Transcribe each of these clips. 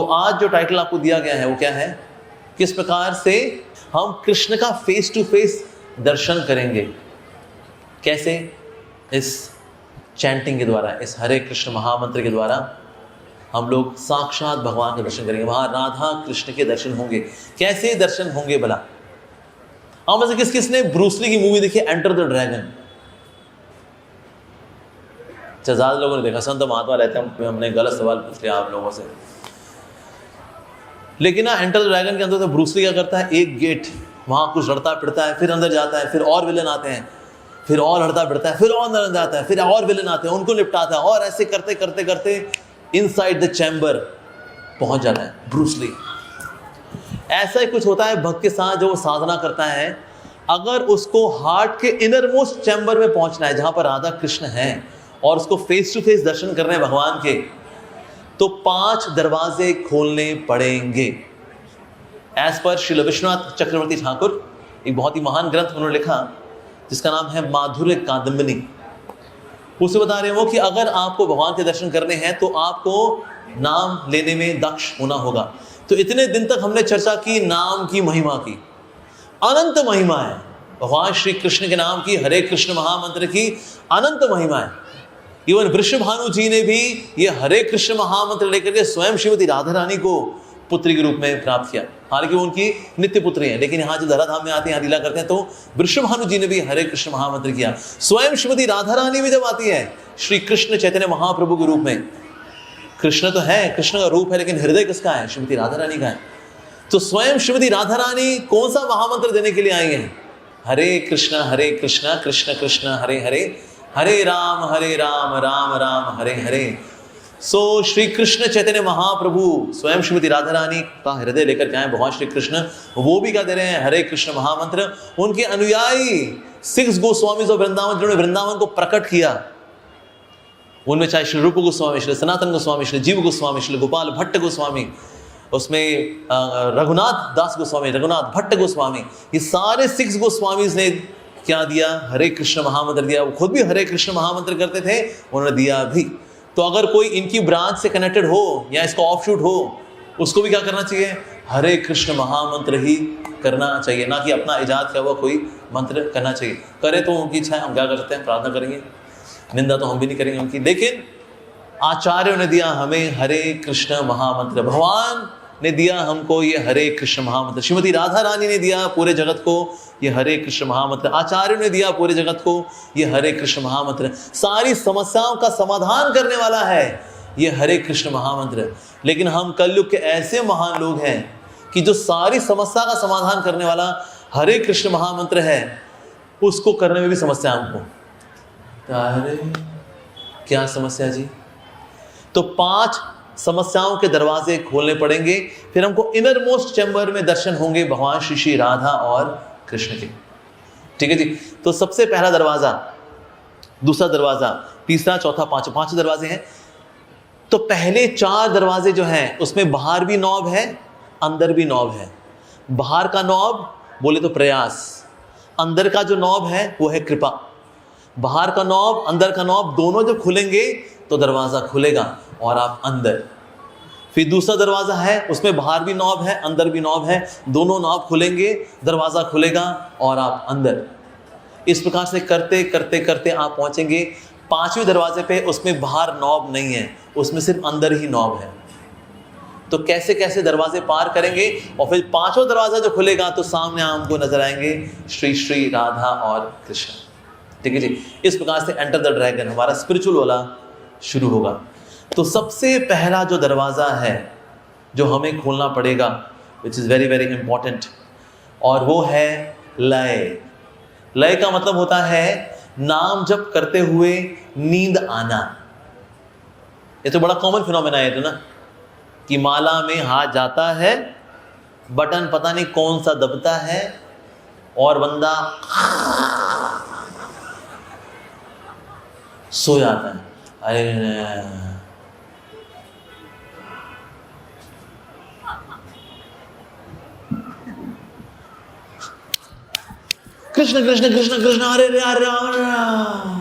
आज जो टाइटल आपको दिया गया है वो क्या है? किस प्रकार से हम कृष्ण का फेस टू फेस दर्शन करेंगे। कैसे? इस चैंटिंग के द्वारा, इस हरे कृष्ण महामंत्र के द्वारा हम लोग साक्षात भगवान के दर्शन करेंगे। वहां राधा कृष्ण के दर्शन होंगे। कैसे दर्शन होंगे भला? आप में से किस किस ने ब्रूसली की मूवी देखी, एंटर द ड्रैगन? ज्यादा लोगों ने देखा, संत महात्मा रहते हैं, हमने गलत सवाल पूछ लिया आप लोगों से। लेकिन ना एंटर द ड्रैगन के अंदर तो ब्रूसली क्या करता है, एक गेट, वहां कुछ लड़ता फिरता है, फिर अंदर जाता है, फिर और विलन आते हैं, फिर और लड़ता फिरता है, फिर और अंदर जाता है, फिर और विलन आते हैं, उनको निपटाता है, और ऐसे करते करते करते इनसाइड द चैम्बर पहुंच जाता है ब्रूसली। ऐसा ही कुछ होता है भक्त के साथ जो साधना करता है। अगर उसको हार्ट के इनर मोस्ट चैम्बर में पहुंचना है, जहां पर राधा कृष्ण हैं, और उसको फेस टू फेस दर्शन करने हैं भगवान के, तो 5 दरवाजे खोलने पड़ेंगे। एज पर श्री विश्वनाथ चक्रवर्ती ठाकुर, एक बहुत ही महान ग्रंथ उन्होंने लिखा जिसका नाम है माधुर्य कादम्बिनी। उसे बता रहे हो कि अगर आपको भगवान के दर्शन करने हैं तो आपको नाम लेने में दक्ष होना होगा। तो इतने दिन तक हमने चर्चा की नाम की महिमा की, अनंत महिमा है भगवान श्री कृष्ण के नाम की, हरे कृष्ण महामंत्र की अनंत महिमा है। इवन वृषभानु जी ने भी ये हरे कृष्ण महामंत्र लेकर के स्वयं श्रीमती राधा रानी को पुत्री के रूप में प्राप्त किया। हालांकि वो उनकी नित्य पुत्री हैं, लेकिन यहाँ जो धराधाम में आती हैं, लीला करते हैं, तो वृषभानु जी ने भी हरे कृष्ण महामंत्र किया। स्वयं श्रीमती राधा रानी भी जब आती है श्री कृष्ण चैतन्य महाप्रभु के रूप में, कृष्ण तो है, कृष्ण का रूप है, लेकिन हृदय किसका है? श्रीमती राधा रानी का है। तो स्वयं श्रीमती राधा रानी कौन सा महामंत्र देने के लिए आई हैं? हरे कृष्ण कृष्ण कृष्ण हरे हरे, हरे राम राम राम हरे हरे। सो श्री कृष्ण चैतन्य महाप्रभु स्वयं श्रीमती राधा रानी का हृदय लेकर के आए भगवान श्री कृष्ण, वो भी क्या दे रहे हैं? हरे कृष्ण महामंत्र। उनके अनुयायी 6 गोस्वामीज ऑफ वृंदावन, जिन्होंने वृंदावन को प्रकट किया, उनमें चाहे श्री रूप गोस्वामी, श्री सनातन गोस्वामी, श्री जीव गोस्वामी, श्री गोपाल भट्ट गोस्वामी, उसमें रघुनाथ दास गोस्वामी, रघुनाथ भट्ट गोस्वामी, ये सारे 6 गोस्वामीज ने क्या दिया? हरे कृष्ण महामंत्र दिया। वो खुद भी हरे कृष्ण महामंत्र करते थे, उन्होंने दिया भी। तो अगर कोई इनकी ब्रांच से कनेक्टेड हो या इसका ऑफशूट हो, उसको भी क्या करना चाहिए? हरे कृष्ण महामंत्र ही करना चाहिए, ना कि अपना इजाद किया हुआ कोई मंत्र करना चाहिए। करे तो उनकी इच्छा है, हम क्या कर सकते हैं? प्रार्थना करेंगे, निंदा तो हम भी नहीं करेंगे उनकी। लेकिन आचार्यों ने दिया हमें हरे कृष्ण महामंत्र, भगवान ने दिया हमको ये हरे कृष्ण महामंत्र, श्रीमती राधा रानी ने दिया पूरे जगत को ये हरे कृष्ण महामंत्र, आचार्यों ने दिया पूरे जगत को ये हरे कृष्ण महामंत्र। सारी समस्याओं का समाधान करने वाला है ये हरे कृष्ण महामंत्र। लेकिन हम कलयुग के ऐसे महान लोग हैं कि जो सारी समस्या का समाधान करने वाला हरे कृष्ण महामंत्र है, उसको करने में भी समस्या हमको। अरे क्या समस्या जी? तो 5 समस्याओं के दरवाजे खोलने पड़ेंगे, फिर हमको इनर मोस्ट चैम्बर में दर्शन होंगे भगवान श्री श्री राधा और कृष्ण के। ठीक है जी। तो सबसे पहला दरवाजा, दूसरा दरवाजा, तीसरा, चौथा, पांचवा, 5 दरवाजे हैं। तो पहले 4 दरवाजे जो हैं उसमें बाहर भी नॉब है, अंदर भी नॉब है। बाहर का नॉब बोले तो प्रयास, अंदर का जो नॉब है वो है कृपा। बाहर का नॉब, अंदर का नॉब दोनों जब खुलेंगे तो दरवाजा खुलेगा और आप अंदर। फिर दूसरा दरवाजा है, उसमें बाहर भी नॉब है, अंदर भी नॉब है, दोनों नॉब खुलेंगे, दरवाजा खुलेगा और आप अंदर। इस प्रकार से करते करते करते आप पहुंचेंगे 5वें दरवाजे पे। उसमें बाहर नॉब नहीं है, उसमें सिर्फ अंदर ही नॉब है। तो कैसे कैसे दरवाजे पार करेंगे, और फिर 5वां दरवाजा जो खुलेगा तो सामने हमको नजर आएंगे श्री श्री राधा और कृष्ण। ठीक है जी। इस प्रकार से एंटर द ड्रैगन हमारा स्पिरिचुअल वाला शुरू होगा। तो सबसे पहला जो दरवाजा है जो हमें खोलना पड़ेगा, which is very very important, और वो है लय। लय का मतलब होता है नाम जप करते हुए नींद आना। ये तो बड़ा कॉमन फिनोमेना है तो ना, कि माला में हाथ जाता है, बटन पता नहीं कौन सा दबता है और बंदा सो जाता है। अरे कृष्ण कृष्ण कृष्ण कृष्ण हरे हरे हरे राम।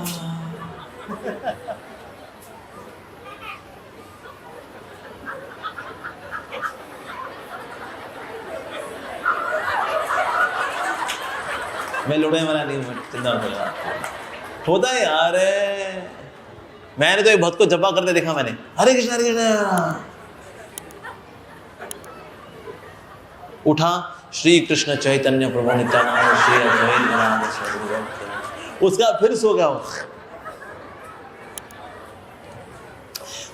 मैं लुड़े वाला नहीं हूँ, चिंता मत करो। होता है यार, मैंने तो एक भक्त को जपा करते देखा मैंने, हरे कृष्ण हरे कृष्ण, उठा श्री कृष्ण चैतन्य प्रभु नित्यानंद श्री अद्वैत, उसका फिर सो गया।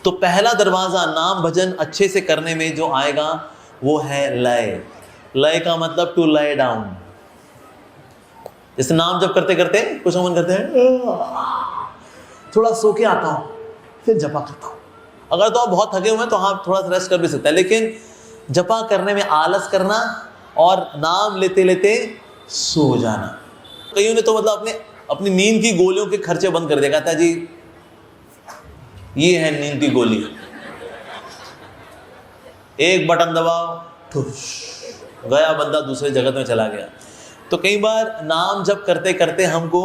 तो पहला दरवाजा नाम भजन अच्छे से करने में जो आएगा वो है लय। लय का मतलब टू लय डाउन। जैसे नाम जब करते करते कुछ मन करते हैं, थोड़ा सो के आता हूं फिर जपा करता हूं। अगर तो आप बहुत थके हुए हैं तो हाँ थोड़ा सा रेस्ट कर भी सकते हैं, लेकिन जपा करने में आलस करना और नाम लेते लेते सो जाना। कईयों ने तो मतलब अपनी नींद की गोलियों के खर्चे बंद कर दिया, कहता है जी ये है नींद की गोली, एक बटन दबाओ ठुश गया बंदा दूसरे जगत में चला गया। तो कई बार नाम जप करते करते हमको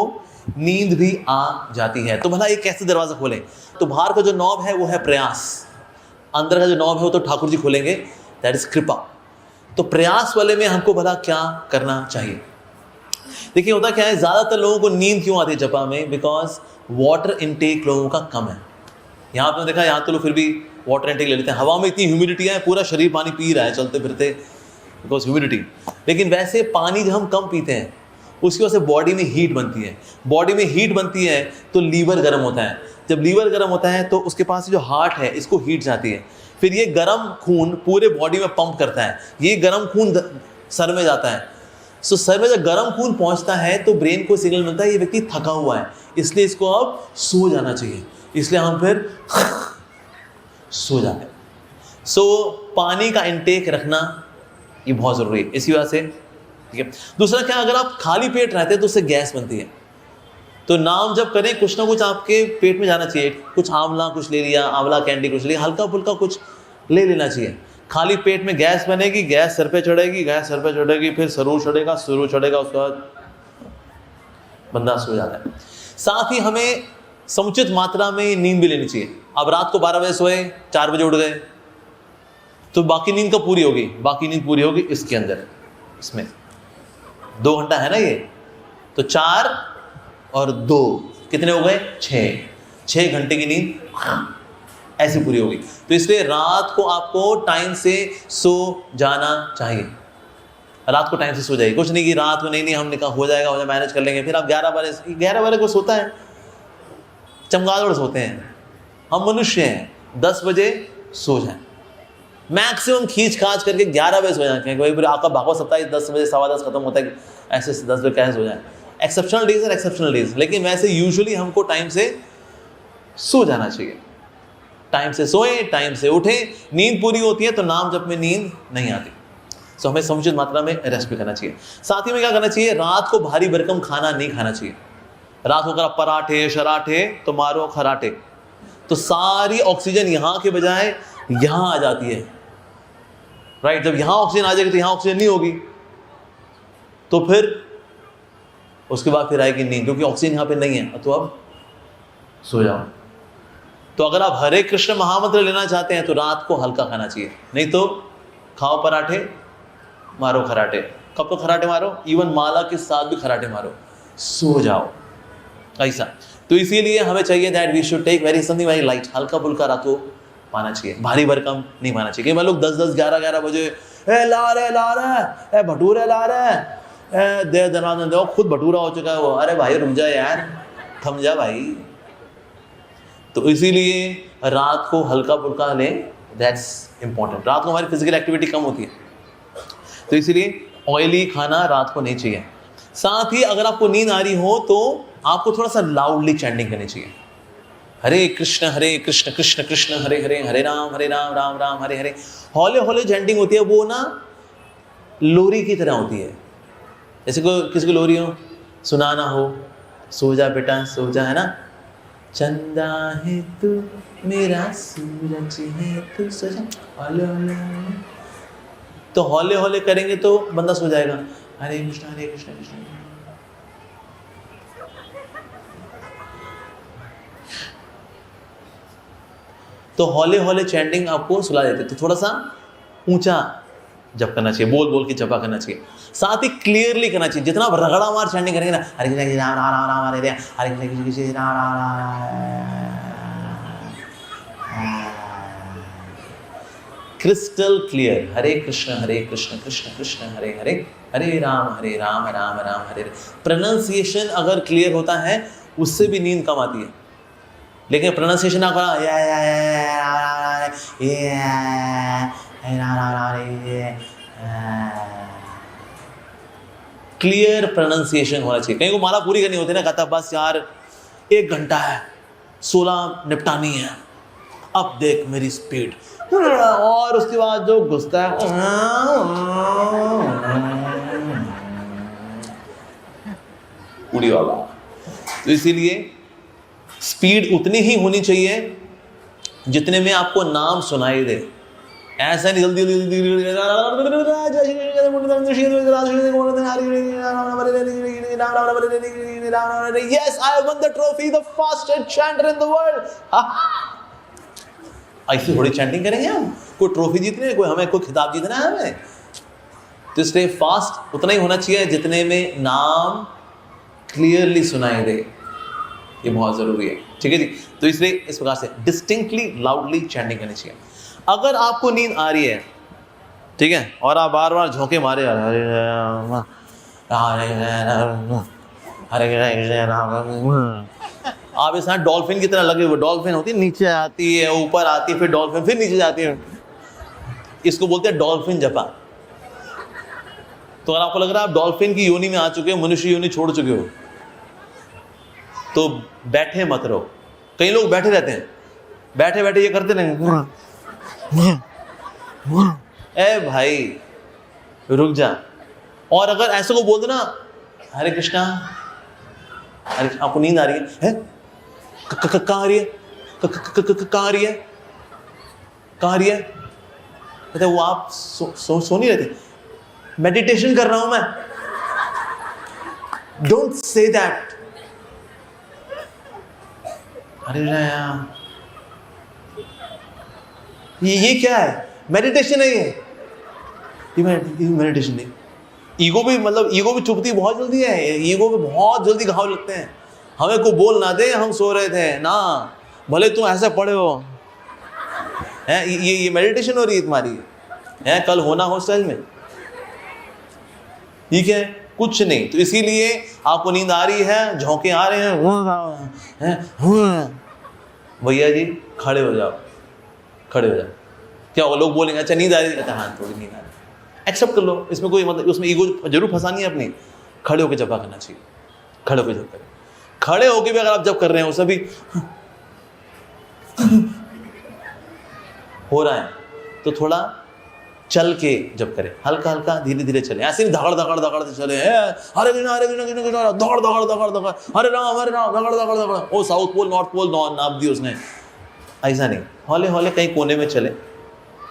नींद भी आ जाती है। तो भला ये कैसे दरवाजा खोलें? तो बाहर का जो नॉब है वो है प्रयास, अंदर का जो नॉब है वो तो ठाकुर जी खोलेंगे, दैट इज कृपा। तो प्रयास वाले में हमको भला क्या करना चाहिए? देखिए होता क्या है, ज्यादातर लोगों को नींद क्यों आती है जपा में? बिकॉज वाटर इनटेक लोगों का कम है। यहाँ आपने देखा, यहाँ तो लोग फिर भी वाटर इनटेक ले लेते हैं, हवा में इतनी ह्यूमिडिटी है, पूरा शरीर पानी पी रहा है चलते फिरते, बिकॉज ह्यूमिडिटी। लेकिन वैसे पानी जब हम कम पीते हैं उसकी वजह से बॉडी में हीट बनती है। बॉडी में हीट बनती है तो लीवर गर्म होता है। जब लीवर गर्म होता है तो उसके पास जो हार्ट है इसको हीट जाती है, फिर ये गर्म खून पूरे बॉडी में पंप करता है, ये गर्म खून सर में जाता है। सो सर में जब गर्म खून पहुंचता है तो ब्रेन को सिग्नल मिलता है ये व्यक्ति थका हुआ है, इसलिए इसको अब सो जाना चाहिए, इसलिए हम फिर सो जाते हैं। सो पानी का इंटेक रखना ये बहुत ज़रूरी है इसी वजह से, ठीक है। दूसरा क्या, अगर आप खाली पेट रहते हैं तो उससे गैस बनती है। तो नाम जब करें कुछ ना कुछ आपके पेट में जाना चाहिए, कुछ आंवला कुछ ले लिया, आंवला कैंडी कुछ लिया, हल्का फुल्का कुछ ले लेना चाहिए। खाली पेट में गैस बनेगी, गैस सर पे चढ़ेगी, गैस सर पे चढ़ेगी, फिर सरूर चढ़ेगा, सरूर चढ़ेगा, उसके बाद बंदा सो जाता है। साथ ही हमें समुचित मात्रा में नींद भी लेनी चाहिए। अब रात को 12 बजे सोए, 4 बजे उठ गए तो बाकी नींद कब पूरी होगी? बाकी नींद पूरी होगी इसके अंदर, इसमें 2 घंटा है ना ये, तो 4 और 2 कितने हो गए? 6 घंटे की नींद ऐसी पूरी होगी। तो इसलिए रात को आपको टाइम से सो जाना चाहिए। रात को टाइम से सो जाइए, कुछ नहीं कि रात को नहीं हमने कहा हो जाएगा मैनेज कर लेंगे, फिर आप 11 बजे को सोता है, चमगादड़ सोते हैं। हम मनुष्य हैं, 10 बजे सो जाएं, मैक्सिमम खींच खाच करके 11 बजे सो जाएं। कोई आपका भागवत सप्ताह 10 बजे 10:15 खत्म होता है, ऐसे 10 बजे कैसे सो जाए? एक्सेप्शनल डेज है, एक्सेप्शनल डेज, लेकिन वैसे यूजुअली हमको टाइम से सो जाना चाहिए। टाइम से सोए, टाइम से उठे, नींद पूरी होती है तो नाम जप में नींद नहीं आती। सो हमें समुचित मात्रा में रेस्ट भी करना चाहिए। साथ ही में क्या करना चाहिए, रात को भारी भरकम खाना नहीं खाना चाहिए। रात को अगर पराठे शराठे तो मारो खराटे, तो सारी ऑक्सीजन यहाँ के बजाय यहाँ आ जाती है, राइट। जब यहाँ ऑक्सीजन आ जाएगी तो यहाँ ऑक्सीजन नहीं होगी, तो फिर उसके बाद फिर आएगी नींद, क्योंकि ऑक्सीजन यहाँ पे नहीं है, तो अब सो जाओ। तो अगर आप हरे कृष्ण महामंत्र लेना चाहते हैं तो रात को हल्का खाना चाहिए, नहीं तो खाओ पराठे मारो खराटे। कब तो खराटे मारो, इवन माला के साथ भी खराटे मारो, सो जाओ ऐसा। तो इसीलिए हमें चाहिए that we should take very something very light, हल्का फुल्का रात को पाना चाहिए, भारी भरकम नहीं पाना चाहिए। कई लोग 10-10 11-11 बजे ला रहे भटूरे ला रहे, दे दनादन दो, खुद भटूरा हो चुका है वो, अरे भाई रुक जा यार, थम जा भाई। तो इसीलिए रात को हल्का फुल्का लें, दैट्स इंपॉर्टेंट। रात को हमारी फिजिकल एक्टिविटी कम होती है, तो इसीलिए ऑयली खाना रात को नहीं चाहिए। साथ ही अगर आपको नींद आ रही हो तो आपको थोड़ा सा लाउडली चैंटिंग करनी चाहिए, हरे कृष्ण कृष्ण कृष्ण हरे हरे, हरे राम राम राम हरे हरे। हौले हौले चैंटिंग होती है, वो ना लोरी की तरह होती है। जैसे को किसी को लोरी हो सुनाना हो, सो जा बेटा सो जा, है ना, चंदा है तू मेरा सूरज है तू सो जा, हौले हौले। तो हौले हौले करेंगे तो बंदा सो जाएगा। हरे कृष्ण कृष्ण तो हौले हौले चैंटिंग आपको सुला देते। तो थोड़ा सा ऊंचा जप करना चाहिए, बोल बोल के जपा करना चाहिए, साथ ही क्लियरली करना चाहिए। जितना आप रगड़ा मार चैंटिंग करेंगे ना, हरे कृष्ण राम राम राम हरे हरे, हरे कृष्ण राम राम, क्रिस्टल क्लियर, हरे कृष्ण कृष्ण कृष्ण हरे हरे, हरे राम राम राम हरे हरे। प्रोनाउंसिएशन अगर क्लियर होता है उससे भी नींद कम आती है, लेकिन प्रोनाउंसिएशन ना करा क्लियर प्रोनाउंसिएशन होना चाहिए। कहीं को माला पूरी करनी होती है ना, कहता बस यार 1 घंटा है, 16 निपटानी है, अब देख मेरी स्पीड, और उसके बाद जो घुसता है पूरी वाला। तो इसीलिए स्पीड उतनी ही होनी चाहिए जितने में आपको नाम सुनाई दे। ऐसा नहीं जल्दी Yes, I won the trophy, the fastest chanter in the world. ऐसी थोड़ी चैंटिंग करेंगे हम, कोई ट्रॉफी जीतने, कोई हमें कोई खिताब जीतना है हमें। तो इसलिए फास्ट उतना ही होना चाहिए जितने में नाम क्लियरली सुनाई दे, ये बहुत जरूरी है, ठीक है जी। तो इसलिए इस प्रकार से डिस्टिंक्टली लाउडली चैंटिंग करनी चाहिए। अगर आपको नींद आ रही है, ठीक है, और आप बार बार झोंके मारे आप इस डॉल्फिन की तरह लगे हुए, डॉल्फिन होती है नीचे आती है ऊपर आती है फिर डॉल्फिन फिर नीचे जाती है, इसको बोलते हैं डॉल्फिन जपा। तो अगर आपको लग रहा है आप डॉल्फिन की योनि में आ चुके हो, मनुष्य योनि छोड़ चुके हो, तो बैठे मत रहो। कई लोग बैठे रहते हैं, बैठे बैठे ये करते रहेंगे, ए भाई रुक जा। और अगर ऐसे को बोल दो ना हरे कृष्णा, आपको नींद आ रही है, कहाँ आ रही है, कहाँ आ रही है, कहाँ आ रही है, मतलब वो आप सो नहीं रहते, मेडिटेशन कर रहा हूं मैं, डोंट से दैट। अरे ये क्या है, मेडिटेशन है ये मेडिटेशन नहीं। ईगो भी मतलब ईगो भी चुभती बहुत जल्दी है, ईगो पे बहुत जल्दी घाव लगते हैं। हमें को बोल ना दे हम सो रहे थे ना, भले तुम ऐसे पड़े हो हैं, ये मेडिटेशन हो रही है तुम्हारी है, कल होना हॉस्टल में, ठीक है, कुछ नहीं। तो इसीलिए आपको नींद आ रही है, झोंके आ रहे हैं, भैया जी खड़े हो जाओ, खड़े हो जाओ। क्या होगा, लोग बोलेंगे अच्छा नींद आ रही है, कहता हाँ थोड़ी नींद आ रही है, एक्सेप्ट कर लो, इसमें कोई मतलब उसमें ईगो जरूर फंसानी है अपनी। खड़े होकर जपा करना चाहिए, खड़े होकर जप करें। खड़े होकर भी अगर आप जप कर रहे हैं उसे भी हो रहा है तो थोड़ा चल के जप करें, हल्का हल्का धीरे धीरे चले, ऐसे नहीं धगड़ धगड़ धगड़ से चले, हरे कृष्ण हरे कृष्ण कृष्ण कृष्ण धगड़ धगड़ धगड़ धगड़, हरे राम धगड़ धगड़ धगड़, ओ साउथ पोल नॉर्थ पोल नाप दी उसने, ऐसा नहीं, हौले हौले कहीं कोने में चले,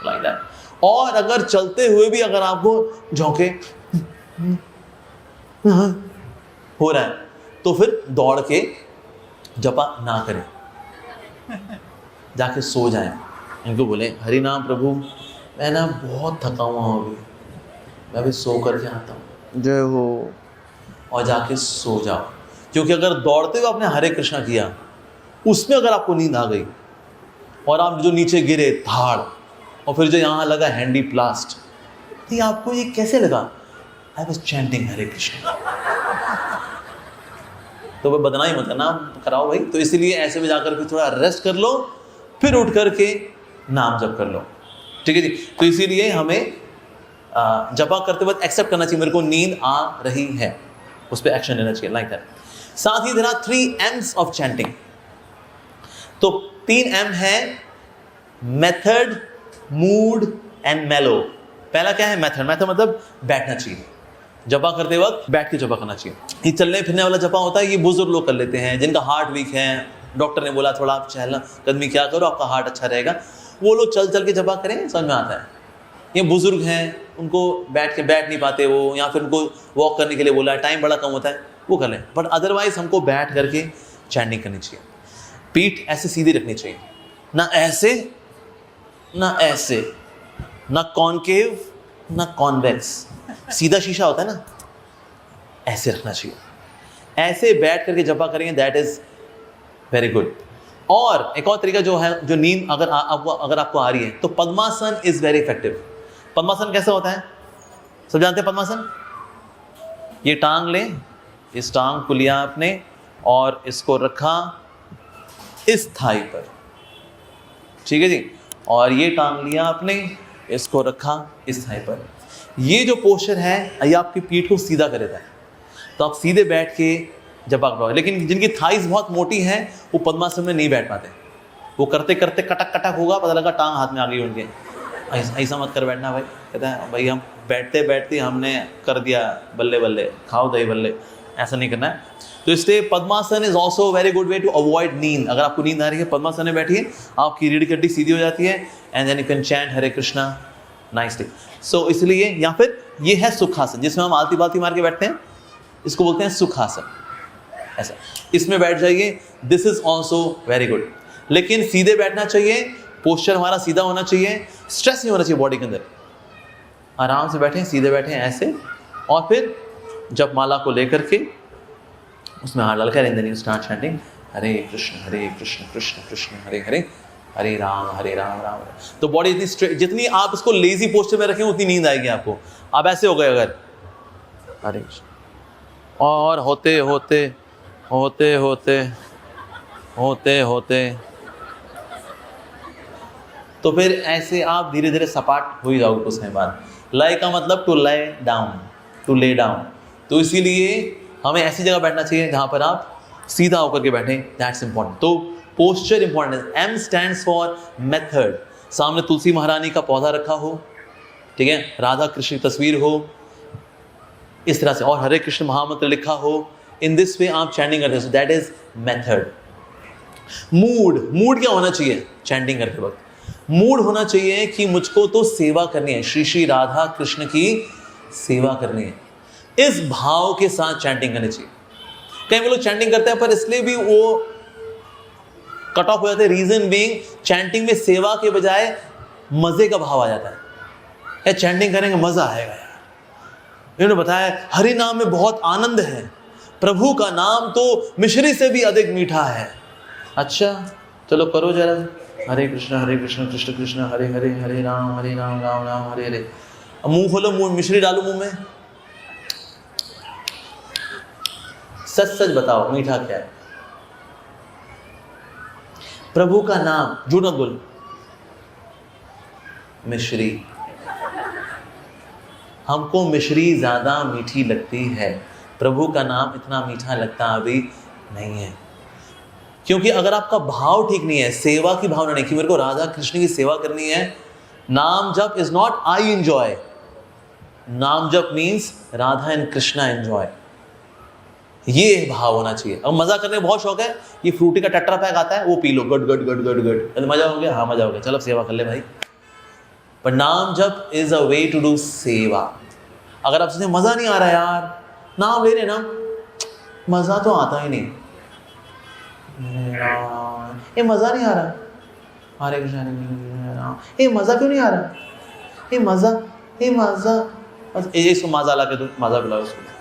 लाइक दैट। और अगर चलते हुए भी अगर आपको झोंके हो रहा है तो फिर दौड़ के जपा ना करें, जाके सो जाएं। इनको बोले हरि नाम प्रभु मैं ना बहुत थका हुआ हूँ अभी, मैं अभी सो करके आता हूँ, जय हो, और जाके सो जाओ। क्योंकि अगर दौड़ते हुए आपने हरे कृष्णा किया, उसमें अगर आपको नींद आ गई और आप जो नीचे गिरे धाड़, और फिर जो यहाँ लगा हैंडी प्लास्ट, तो आपको ये कैसे लगा, आई वाज चैंटिंग हरे कृष्ण, तो वह बदनाई मत करना कराओ भाई। तो इसीलिए ऐसे में जाकर फिर थोड़ा रेस्ट कर लो, फिर उठ करके नाम जप कर लो, ठीक है जी। तो इसीलिए हमें जपा करते वक्त एक्सेप्ट करना चाहिए, मेरे को नींद आ रही है, उस पर एक्शन लेना चाहिए, लाइक दैट। साथ ही there are 3 M's of chanting. तो 3 M है, मेथड, मूड एंड मेलो। पहला क्या है, मेथड। मेथड मतलब बैठना चाहिए, जपा करते वक्त बैठ के जपा करना चाहिए। ये चलने फिरने वाला जपा होता है, ये बुजुर्ग लोग कर लेते हैं, जिनका हार्ट वीक है, डॉक्टर ने बोला थोड़ा आप चहलना कदमी क्या करो आपका हार्ट अच्छा रहेगा, वो लोग चल चल के जपा करें, समझ में आता है। ये बुजुर्ग हैं, उनको बैठ नहीं पाते वो, या फिर उनको वॉक करने के लिए बोला है, टाइम बड़ा कम होता है, वो कर लें। बट अदरवाइज हमको बैठ करके चैंटिंग करनी चाहिए। पीठ ऐसे सीधी रखनी चाहिए, ना ऐसे ना ऐसे, ना कॉनकेव ना कॉन्वेक्स, सीधा शीशा होता है ना, ऐसे रखना चाहिए, ऐसे बैठ करके जपा करेंगे, दैट इज वेरी गुड। और एक और तरीका जो है, जो नींद अगर आपको आ रही है तो पद्मासन इज वेरी इफेक्टिव। पद्मासन कैसे होता है, सब जानते हैं पद्मासन? ये टांग लें, इस टांग को लिया आपने और इसको रखा इस थाई पर, ठीक है जी, और ये टांग लिया आपने, इसको रखा इस थाई पर। ये जो पोस्चर है ये आपकी पीठ को सीधा कर देता है, तो आप सीधे बैठ के जब आप, लेकिन जिनकी थाइज बहुत मोटी हैं वो पद्मासन में नहीं बैठ पाते, वो करते करते कटक कटक होगा, पता लगा टांग हाथ में आ गई उनके। ऐसा मत कर बैठना भाई, कहता है भाई हम बैठते बैठते हमने कर दिया बल्ले बल्ले, खाओ दही बल्ले, ऐसा नहीं करना है। तो इसलिए padmasana is also very good way to avoid नींद। अगर आपको नींद आ रही है पद्मासन में बैठिए, आपकी रीढ़ की हड्डी सीधी हो जाती है, and then you can chant Hare Krishna nicely. So इसलिए, या फिर ये है सुखासन, जिसमें हम आलती बालती मार के बैठते हैं, इसको बोलते हैं सुखासन, ऐसा, इसमें बैठ जाइए, this is also very good. लेकिन सीधे बैठना चाहिए, पोस्चर हमारा सीधा होना चाहिए, स्ट्रेस नहीं होना चाहिए बॉडी के अंदर, आराम से बैठें, सीधे बैठें ऐसे, और फिर जप माला को लेकर के उसमें हाथ डाल कर एंड स्टार्ट चैंटिंग हरे कृष्ण कृष्ण कृष्ण हरे हरे, हरे राम राम राम। तो बॉडी इतनी स्ट्रेट, जितनी आप इसको लेजी पोस्चर में रखें उतनी नींद आएगी आपको। आप ऐसे हो गए अगर हरे कृष्ण, और होते होते होते होते होते होते, तो फिर ऐसे आप धीरे धीरे सपाट हो ही जाओगे कुछ समय बाद। लय का मतलब टू लय डाउन, टू ले डाउन। तो इसीलिए हमें ऐसी जगह बैठना चाहिए जहाँ पर आप सीधा होकर के बैठें, दैट्स इंपॉर्टेंट। तो पोस्चर इंपॉर्टेंट है। M stands for method. सामने तुलसी महारानी का पौधा रखा हो, ठीक है, राधा कृष्ण की तस्वीर हो, इस तरह से, और हरे कृष्ण महामंत्र लिखा हो, इन दिस वे आप चैंटिंग करते हैं, दैट इज मेथड। मूड क्या होना चाहिए चैंटिंग करते वक्त? मूड होना चाहिए कि मुझको तो सेवा करनी है, श्री श्री राधा कृष्ण की सेवा करनी है, इस भाव के साथ चैंटिंग करनी चाहिए। कई वो लोग चैंटिंग करते हैं पर इसलिए भी वो कट ऑफ हो जाते हैं, रीजन बीइंग चैंटिंग में सेवा के बजाय मजे का भाव आ जाता है, या चैंटिंग करेंगे मजा आएगा यार, इन्होंने बताया हरि नाम में बहुत आनंद है, प्रभु का नाम तो मिश्री से भी अधिक मीठा है। अच्छा चलो करो जरा, हरे कृष्ण कृष्ण कृष्ण हरे हरे, हरे राम राम राम हरे हरे। अब मुंह खोलो, मुंह मिश्री डालो मुंह में, सच सच बताओ मीठा क्या है? प्रभु का नाम, झूठ मत बोल, मिश्री। हमको मिश्री ज्यादा मीठी लगती है, प्रभु का नाम इतना मीठा लगता अभी नहीं है। क्योंकि अगर आपका भाव ठीक नहीं है, सेवा की भावना नहीं कि मेरे को राधा कृष्ण की सेवा करनी है, नाम जप इज नॉट आई एंजॉय, नाम जप means Radha and Krishna enjoy, ये भाव होना चाहिए। अब मजा करने का बहुत शौक है, ये फ्रूटी का टट्रा पैक आता है वो पी लो, गड गड गड गड गड, मजा हो गया, हाँ मजा हो गया, चलो सेवा कर ले भाई। पर नाम जप is a way to do seva. अगर आप सोचते मजा नहीं आ रहा यार, नाम ले रहे ना, मजा तो आता ही नहीं, ये मजा नहीं आ रहा, हरे कृष्ण, ये मजा क्यों नहीं आ रहा, ये मजा, इसको मजा ला के दो, मजा पिलाओ इसको।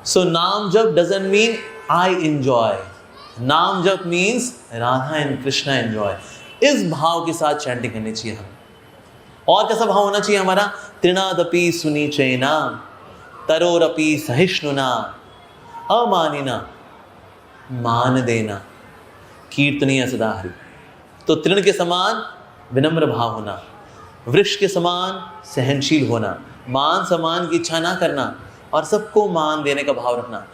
So नाम जप doesn't mean I enjoy, नाम जप means Radha and Krishna enjoy। इस भाव के साथ चैंटिंग करनी चाहिए हमें। और कैसा भाव होना चाहिए हमारा? तृणादपि सुनिचैना तरोरपि सहिष्णुना अमानिना मान देना कीर्तनीय सदा हरि। तो तृण के समान विनम्र भाव होना, वृक्ष के समान सहनशील होना, मान सम्मान की इच्छा ना करना और सबको मान देने का भाव रखना,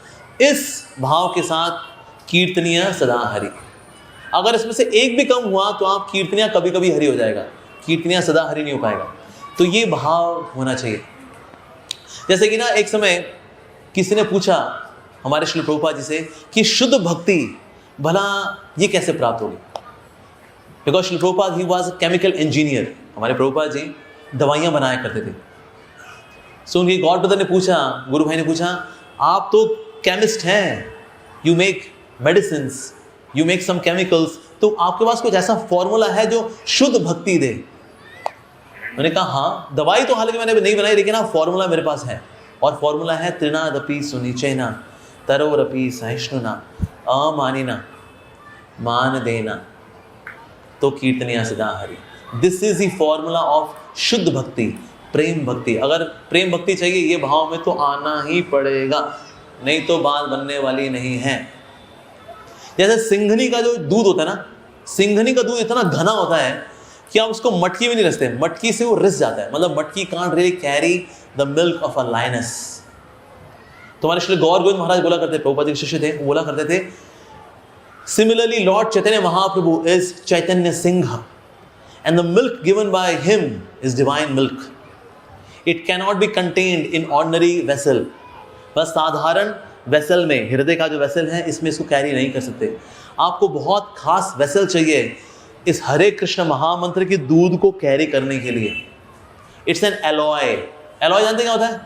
इस भाव के साथ कीर्तनीय सदा हरि। अगर इसमें से एक भी कम हुआ तो आप कीर्तनिया कभी कभी हरि हो जाएगा, कीर्तनिया सदा हरि नहीं हो पाएगा। तो ये भाव होना चाहिए। जैसे कि ना एक समय किसी ने पूछा हमारे श्री प्रभुपाद जी से कि शुद्ध भक्ति भला ये कैसे प्राप्त होगी, because Shri Prabhupada he was chemical engineer. हमारे प्रभुपाद जी दवाइयाँ बनाया करते थे। सो उनके गॉड ब्रदर ने पूछा, गुरु भाई ने पूछा, आप तो केमिस्ट हैं, you make medicines, you make some chemicals, तो आपके पास कुछ ऐसा फॉर्मूला है जो शुद्ध भक्ति दे? मैंने कहा हाँ, दवाई तो हालांकि मैंने नहीं बनाई, लेकिन हाँ फॉर्मूला मेरे पास है, और फॉर्मूला है तृणादपि सुनिचैना तरोरपि सहिष्णुना अमानिना मान देना तो कीर्तनिया सदा Hari. This is the formula of शुद्ध भक्ति, प्रेम भक्ति। अगर प्रेम भक्ति चाहिए ये भाव में तो आना ही पड़ेगा, नहीं तो बात बनने वाली नहीं है। जैसे सिंघनी का जो दूध होता है ना, सिंघनी का दूध इतना घना होता है कि आप उसको मटकी में नहीं रसते, मटकी से वो रिस जाता है। मतलब मटकी can't really carry the milk of a lioness. तुम्हारे श्री गौर गोविंद महाराज बोला करते, प्रभुपाद जी के शिष्य थे, वो बोला करते थे, similarly Lord Chaitanya Mahaprabhu is Chaitanya Singh and the milk given by him is divine milk. It cannot be contained in ordinary vessel. बस साधारण वेसल में, हृदय का जो वेसल है, इसमें इसको कैरी नहीं कर सकते। आपको बहुत खास वेसल चाहिए इस हरे कृष्ण महामंत्र के दूध को कैरी करने के लिए। It's an alloy. एलॉय जानते क्या होता है?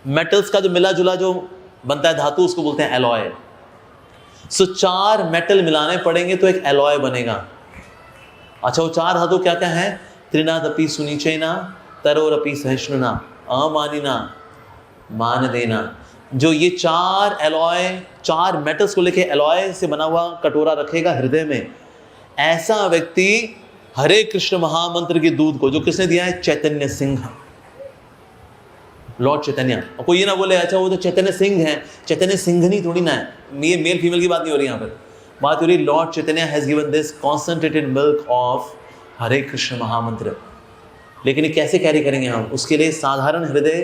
मेटल्स का जो मिला जुला जो बनता है धातु, उसको बोलते हैं एलॉय। सो 4 मेटल मिलाने पड़ेंगे तो एक एलॉय बनेगा। अच्छा, वो 4 धातु क्या क्या है? तृणादपि सुनिचैना तरोरपि सहिष्णुना अमानिना मान देना। जो ये 4 एलॉय, 4 मेटल्स को लेके एलॉय से बना हुआ कटोरा रखेगा हृदय में, ऐसा व्यक्ति हरे कृष्ण महामंत्र के दूध को, जो किसने दिया है? चैतन्य सिंह, लॉर्ड चैतन्य। और कोई ये ना बोले अच्छा वो तो चैतन्य सिंह है, चैतन्य सिंघनी थोड़ी ना है। ये मेल फीमेल की बात नहीं हो रही, यहाँ पर बात हो रही lord Chaitanya has given this concentrated milk of Hare Krishna महामंत्र। लेकिन ये कैसे कैरी करेंगे हम? उसके लिए साधारण हृदय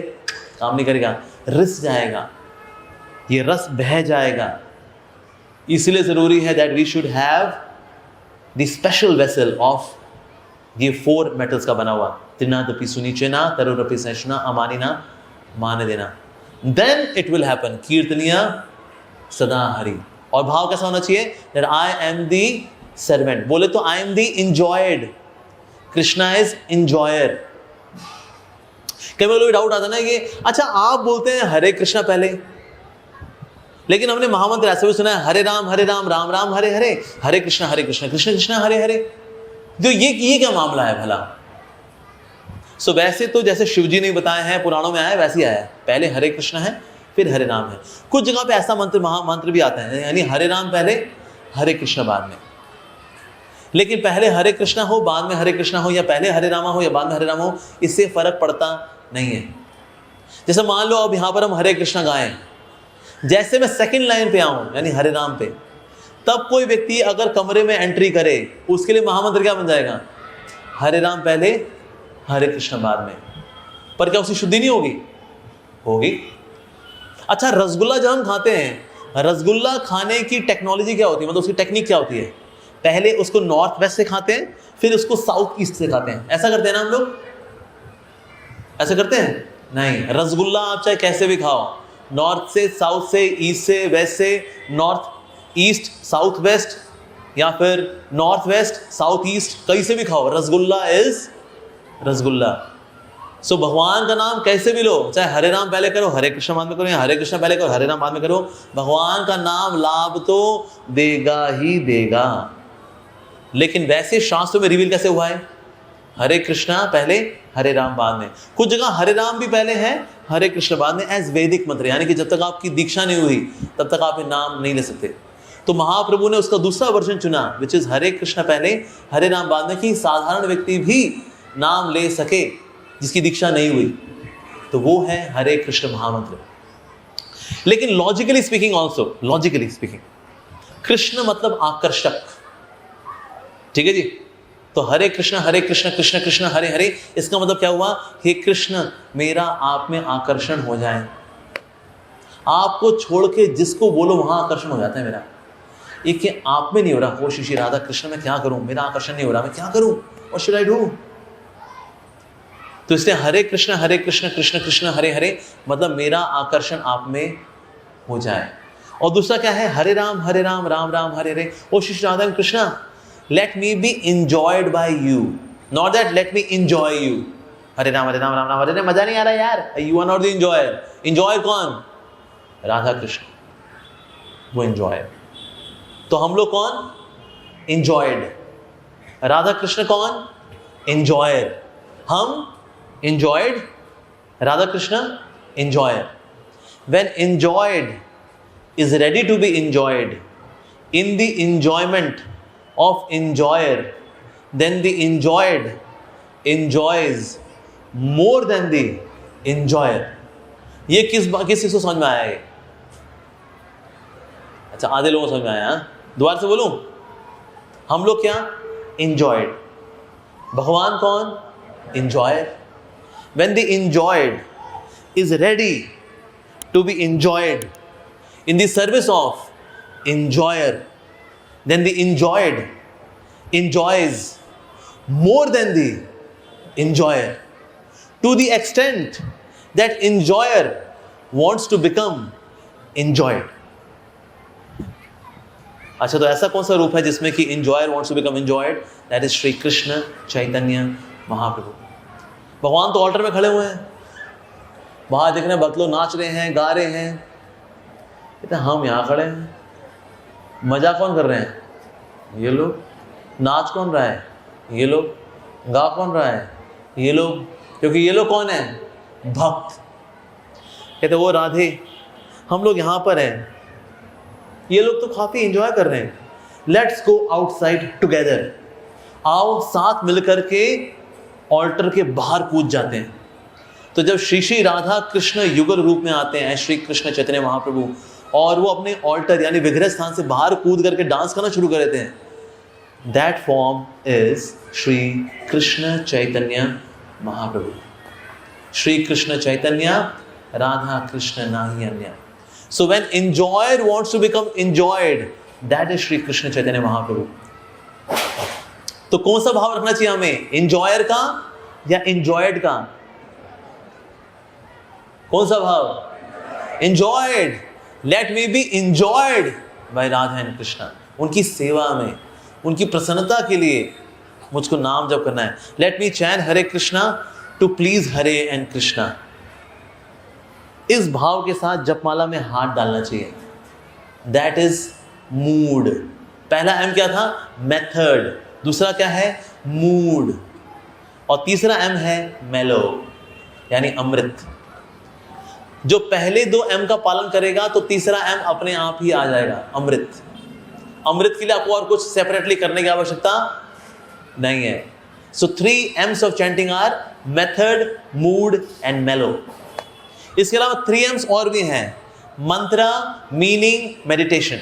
काम नहीं करेगा, रिस जाएगा, ये रस बह जाएगा। इसलिए जरूरी है that we should have the special vessel of ये 4 मेटल्स का बना हुआ, तृणादपि सुनिचैना तरोरपि सहिष्णुना अमानिना मान देना। देन इट विल हैपन कीर्तनिया सदा हरि। और भाव कैसा होना चाहिए? That I am the servant. बोले तो I am the enjoyed, Krishna is enjoyer. कई बार डाउट आता ना कि अच्छा आप बोलते हैं हरे कृष्णा पहले, लेकिन हमने महामंत्र ऐसे भी सुना है हरे राम राम राम हरे हरे, हरे कृष्णा कृष्ण कृष्ण हरे हरे। जो ये क्या मामला है भला? सो वैसे तो जैसे शिवजी ने बताए हैं, पुराणों में आया वैसे ही आया है, पहले हरे कृष्ण है फिर हरे राम है। कुछ जगह पे ऐसा महामंत्र भी आता है, यानी हरे राम पहले हरे कृष्ण बाद में। लेकिन पहले हरे कृष्णा हो बाद में हरे कृष्णा हो, या पहले हरे रामा हो या बाद में हरे राम हो, इससे फर्क पड़ता नहीं है। जैसे मान लो अब यहां पर हम हरे कृष्णा गाएं, जैसे मैं सेकंड लाइन पे आऊं यानी हरे राम पे, तब कोई व्यक्ति अगर कमरे में एंट्री करे, उसके लिए महामंत्र क्या बन जाएगा? हरे राम पहले हरे कृष्ण बाद में। पर क्या उसकी शुद्धि नहीं होगी? होगी। अच्छा, रसगुल्ला जब हम खाते हैं, रसगुल्ला खाने की टेक्नोलॉजी क्या होती है, मतलब उसकी टेक्निक क्या होती है? पहले उसको नॉर्थ वेस्ट से खाते हैं, फिर उसको साउथ ईस्ट से खाते हैं। ऐसा करते हैं ना हम लोग? ऐसा करते हैं? नहीं। रसगुल्ला आप चाहे कैसे भी खाओ, नॉर्थ से, साउथ से, ईस्ट से, वेस्ट से, नॉर्थ ईस्ट साउथ वेस्ट, या फिर नॉर्थ वेस्ट साउथ ईस्ट, कहीं से भी खाओ, रसगुल्ला इज रसगुल्ला। सो भगवान का नाम कैसे भी लो, चाहे हरे राम पहले करो हरे कृष्ण बाद में करो, या हरे कृष्ण पहले करो हरे राम बाद में करो, भगवान का नाम लाभ तो देगा ही देगा। लेकिन वैसे शास्त्रों में रिवील कैसे हुआ है? हरे कृष्णा पहले हरे राम बाद में। कुछ जगह हरे राम भी पहले है हरे कृष्ण बाद में, एज वैदिक मंत्र, यानी कि जब तक आपकी दीक्षा नहीं हुई तब तक आप ये नाम नहीं ले सकते। तो महाप्रभु ने उसका दूसरा वर्जन चुना, विच इज हरे कृष्ण पहले हरे राम बाद में, कि साधारण व्यक्ति भी नाम ले सके जिसकी दीक्षा नहीं हुई। तो वो है हरे कृष्ण महामंत्र। लेकिन logically speaking also, logically speaking, Krishna मतलब आकर्षक, ठीक है जी। तो हरे कृष्ण कृष्ण कृष्ण हरे हरे, इसका मतलब क्या हुआ? हे कृष्ण मेरा आप में आकर्षण हो जाए। आपको छोड़ के जिसको बोलो वहां आकर्षण हो जाता है मेरा। एक आप में नहीं हो रहा, हो श्री राधा कृष्ण मैं क्या करूं, मेरा आकर्षण नहीं हो रहा, मैं क्या करूं, व्हाट शुड आई डू? तो इसलिए हरे कृष्ण कृष्ण कृष्ण हरे हरे मतलब मेरा आकर्षण आप में हो जाए। और दूसरा क्या है? हरे राम राम राम हरे हरे। ओ Shri Radha Krishna, let me be enjoyed by you, not that let me enjoy you। हरे राम राम राम हरे हरे, मजा नहीं आ रहा यार, you are not the enjoyer। enjoyer कौन? राधा कृष्ण, वो enjoyer। तो हम लोग कौन? enjoyed। राधा कृष्ण कौन? enjoyer। हम enjoyed, Radha Krishna enjoyer. When enjoyed is ready to be enjoyed, in the enjoyment of enjoyer, then the enjoyed enjoys more than the enjoyer. ये किस चीज को समझ में आया है? अच्छा, आधे लोगों को समझ में आया। दोबारा से बोलूं, हम लोग क्या? enjoyed. भगवान कौन? enjoyer. When the enjoyed is ready to be enjoyed in the service of enjoyer, then the enjoyed enjoys more than the enjoyer, to the extent that enjoyer wants to become enjoyed. अच्छा, तो ऐसा कौन सा रूप है जिसमें कि enjoyer wants to become enjoyed? That is Shri Krishna Chaitanya महाप्रभु। भगवान तो ऑल्टर में खड़े हुए हैं, बाहर देख रहे हैं भक्त लोग नाच रहे हैं, गा रहे हैं, कहते हम यहाँ खड़े हैं। मजा कौन कर रहे हैं? ये लोग। नाच कौन रहा है? ये लोग। गा कौन रहा है? ये लोग। क्योंकि ये लोग कौन है? भक्त। कहते वो राधे, हम लोग यहाँ पर हैं, ये लोग तो काफी एंजॉय कर रहे हैं, लेट्स गो आउटसाइड टुगेदर। आओ साथ मिलकर के ऑल्टर के बाहर कूद जाते हैं। तो जब श्री श्री राधा कृष्ण युगल रूप में आते हैं श्री कृष्ण चैतन्य महाप्रभु, और वो अपने ऑल्टर यानी विग्रह स्थान से बाहर कूद करके डांस करना शुरू कर देते हैं, that form is Shri Krishna Chaitanya Mahaprabhu. Shri Krishna Chaitanya, Radha Krishna नाही अन्य। So when enjoyer wants to become enjoyed, that is Shri Krishna Chaitanya Mahaprabhu. तो कौन सा भाव रखना चाहिए हमें? एंजॉयर का या एंजॉयड का? कौन सा भाव? Enjoyed. Let me be enjoyed by Radha and Krishna. उनकी सेवा में, उनकी प्रसन्नता के लिए मुझको नाम जप करना है। Let me chant Hare Krishna to please Hare and Krishna. इस भाव के साथ जपमाला में हाथ डालना चाहिए। That is mood. पहला एम क्या था? मेथड। दूसरा क्या है? मूड। और तीसरा एम है मेलो, यानी अमृत। जो पहले दो एम का पालन करेगा तो तीसरा एम अपने आप ही आ जाएगा, अमृत। अमृत के लिए आपको और कुछ सेपरेटली करने की आवश्यकता नहीं है। So 3 aims of chanting are method, mood and mellow. इसके अलावा 3 एम्स और भी हैं, मंत्र, मीनिंग, मेडिटेशन।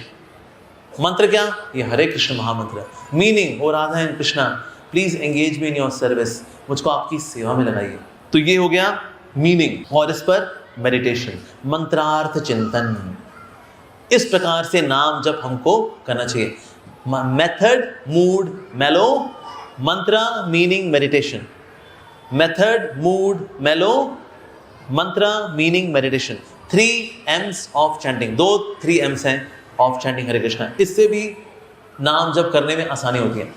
मंत्र क्या? ये हरे कृष्ण महामंत्र। Meaning, O Radha and Krishna please engage me in your service, मुझको आपकी सेवा में लगाइए। तो ये हो गया मीनिंग, और इस पर मेडिटेशन, मंत्रार्थ चिंतन। इस प्रकार से नाम जब हमको करना चाहिए। मेथड, मूड, मेलो, मंत्र, मीनिंग, मेडिटेशन। मेथड, मूड, मेलो, मंत्र, meaning, meditation. 3 aims of chanting. 3 AIIMS हैं ऑफ चैंटिंग हरे कृष्णा। इससे भी नाम जप करने में आसानी होती है।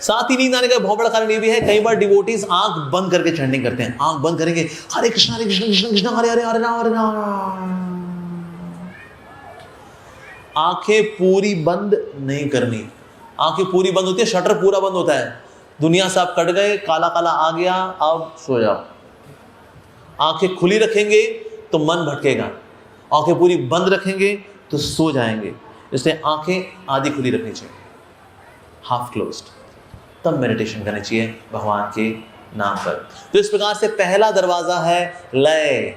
साथ ही नींद आने का बहुत बड़ा कारण ये भी है, कई बार डिवोटीज आंख बंद करके चैंटिंग करते हैं। आंख बंद करेंगे, हरे कृष्णा कृष्ण कृष्ण हरे हरे हरे राम हरे राम। आंखें पूरी बंद नहीं करनी। आंखें पूरी बंद होती है, शटर पूरा बंद होता है। दुनिया से आप कट गए, काला काला आ गया, अब सो जाओ। आंखें खुली रखेंगे तो मन भटकेगा, आंखें पूरी बंद रखेंगे तो सो जाएंगे। इसलिए आंखें आधी खुली रखनी चाहिए, हाफ क्लोज्ड। तब मेडिटेशन करनी चाहिए भगवान के नाम पर। तो इस प्रकार से पहला दरवाजा है लय,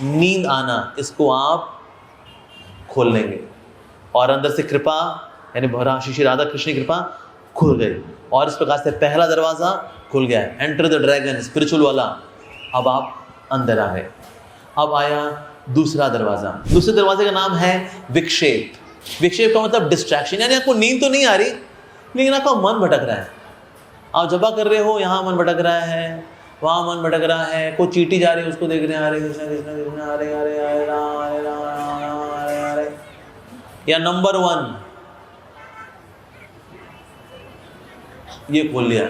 नींद आना। इसको आप खोल लेंगे और अंदर से कृपा, यानी श्री राधा कृष्ण की कृपा खुल गई, और इस प्रकार से पहला दरवाजा खुल गया। एंटर द ड्रैगन, स्पिरिचुअल वाला। अब आप अंदर आ गए। अब आया दूसरा दरवाजा। दूसरे दरवाजे का नाम है विक्षेप। विक्षेप का मतलब डिस्ट्रैक्शन, यानी आपको नींद तो नहीं आ रही लेकिन आपका मन भटक रहा है। आप जबा कर रहे हो, यहाँ मन भटक रहा है, वहाँ मन भटक रहा है, कोई चींटी जा रही है उसको देख रहे हैं, हरे कृष्ण कृष्ण कृष्ण हरे हरे हरे राम हरे राम हरे हरे। या नंबर 1 ये खोल लिया,